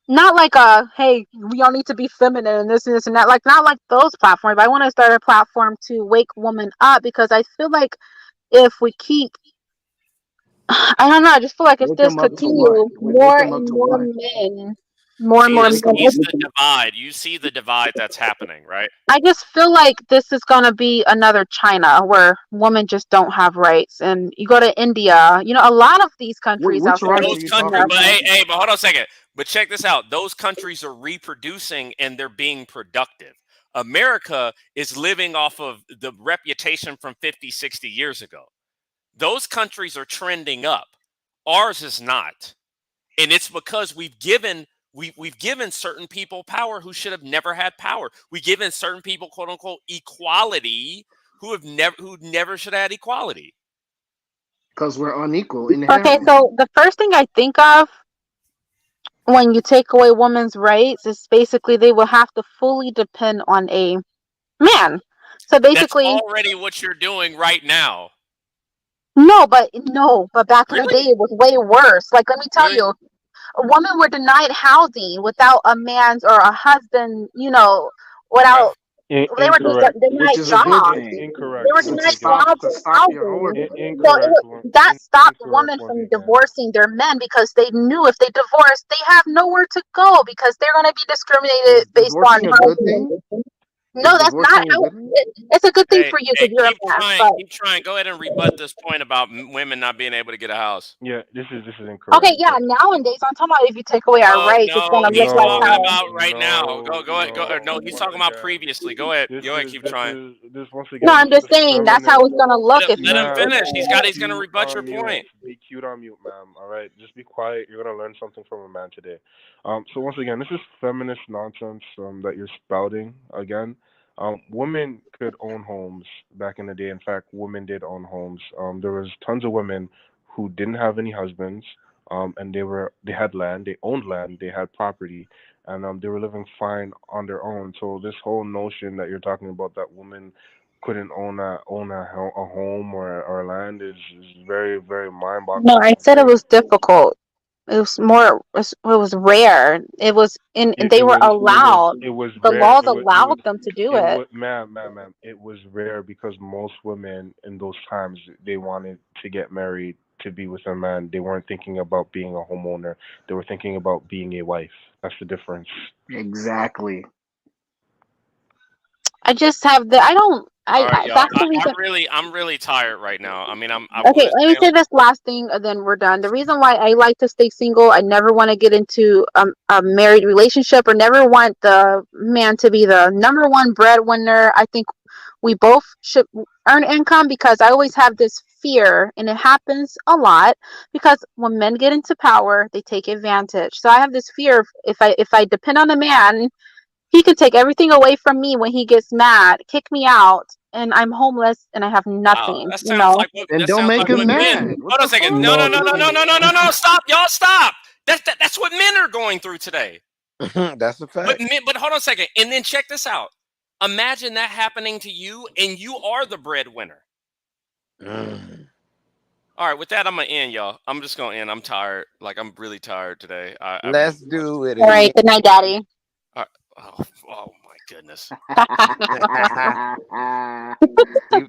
not like hey, we all need to be feminine and this and that. Like not like those platforms. But I want to start a platform to wake women up because I feel like if we keep, I don't know, I just feel like if Wake this them up to what? continue, Wake more them up and to more what? men, more and See, more Wake them the men. divide. You see the divide that's happening, right? I just feel like this is gonna be another China where women just don't have rights. And you go to India, a lot of these countries Which outside rights of are Those you countries, talking but America. about? hey, but hold on a second. But check this out. Those countries are reproducing and they're being productive. America is living off of the reputation from 50, 60 years ago. Those countries are trending up. Ours is not. And it's because we've given certain people power who should have never had power. We've given certain people quote unquote equality who never should have had equality. Because we're unequal Okay, inherently. so the first thing I think of when you take away women's rights is basically they will have to fully depend on a man. So That's basically, already what you're doing right now. no, but back in the day Really? it was way worse. Like let me tell Really? you, a woman were denied housing without a man's or a husband, Okay. without they were Incorrect. Which denied is a good jobs. thing. They Incorrect. were Once To denied again. stop jobs to and stop your housing. hold. So Incorrect. that stopped Incorrect. women Once from again. divorcing their men because they knew if they divorced, they have nowhere to go because they're going to be Is discriminated based on divorcing a good thing? housing. No, Is that's not divorcing a how good thing? it's a good thing Hey, for you hey, because you're a keep man. trying, But keep trying. Go ahead and rebut this point about women not being able to get a house. Yeah, this is okay, incorrect. yeah, nowadays I'm talking about if you take away our No, rights, it's no, going to look he's like talking how. No, about right now. no, Go ahead. Go. No, no. he's Once talking about again, previously. Go ahead. this Go ahead. is Keep this trying. is this once No, again. I'm This just is saying that's how feminist. it's going to look if Let you. him Ma'am, finish. He's be gonna cute rebut your on mute. point. Be cute on mute, ma'am. All right, just be quiet. You're gonna learn something from a man today. So once again, this is feminist nonsense that you're spouting again. Women could own homes back in the day. In fact, women did own homes. There was tons of women who didn't have any husbands. And they had land, they owned land, they had property, and they were living fine on their own. So this whole notion that you're talking about that women couldn't a home or land is very very mind No, boggling I to said it say. was difficult. It was more. It was rare. It was in. And they It were was allowed. it was The rare. laws allowed them to do it. Ma'am. It was rare because most women in those times they wanted to get married to be with a man. They weren't thinking about being a homeowner. They were thinking about being a wife. That's the difference. Exactly. I just have the. I don't. All right, y'all. That's the reason. I'm really tired right now. I mean, I Okay, was let me say saying, this last thing, and then we're done. The reason why I like to stay single, I never want to get into a married relationship, or never want the man to be the number one breadwinner. I think we both should earn income, because I always have this fear, and it happens a lot, because when men get into power, they take advantage. So I have this fear, if I depend on a man, he could take everything away from me when he gets mad, kick me out, and I'm homeless and I have wow, nothing, that you sounds know? like what Then that don't sounds make like him what men. mad. What Hold on a the second. fuck? No, no, No, no, no, no, no, no, no, no. Stop, y'all. Stop. That's what men are going through today. That's a fact. But hold on a second. And then check this out. Imagine that happening to you, and you are the breadwinner. All right, with that, I'm gonna end, y'all. I'm just gonna end. I'm tired. Like, I'm really tired today. I really Let's do it All right, again. good night, daddy. all right. Oh my goodness. You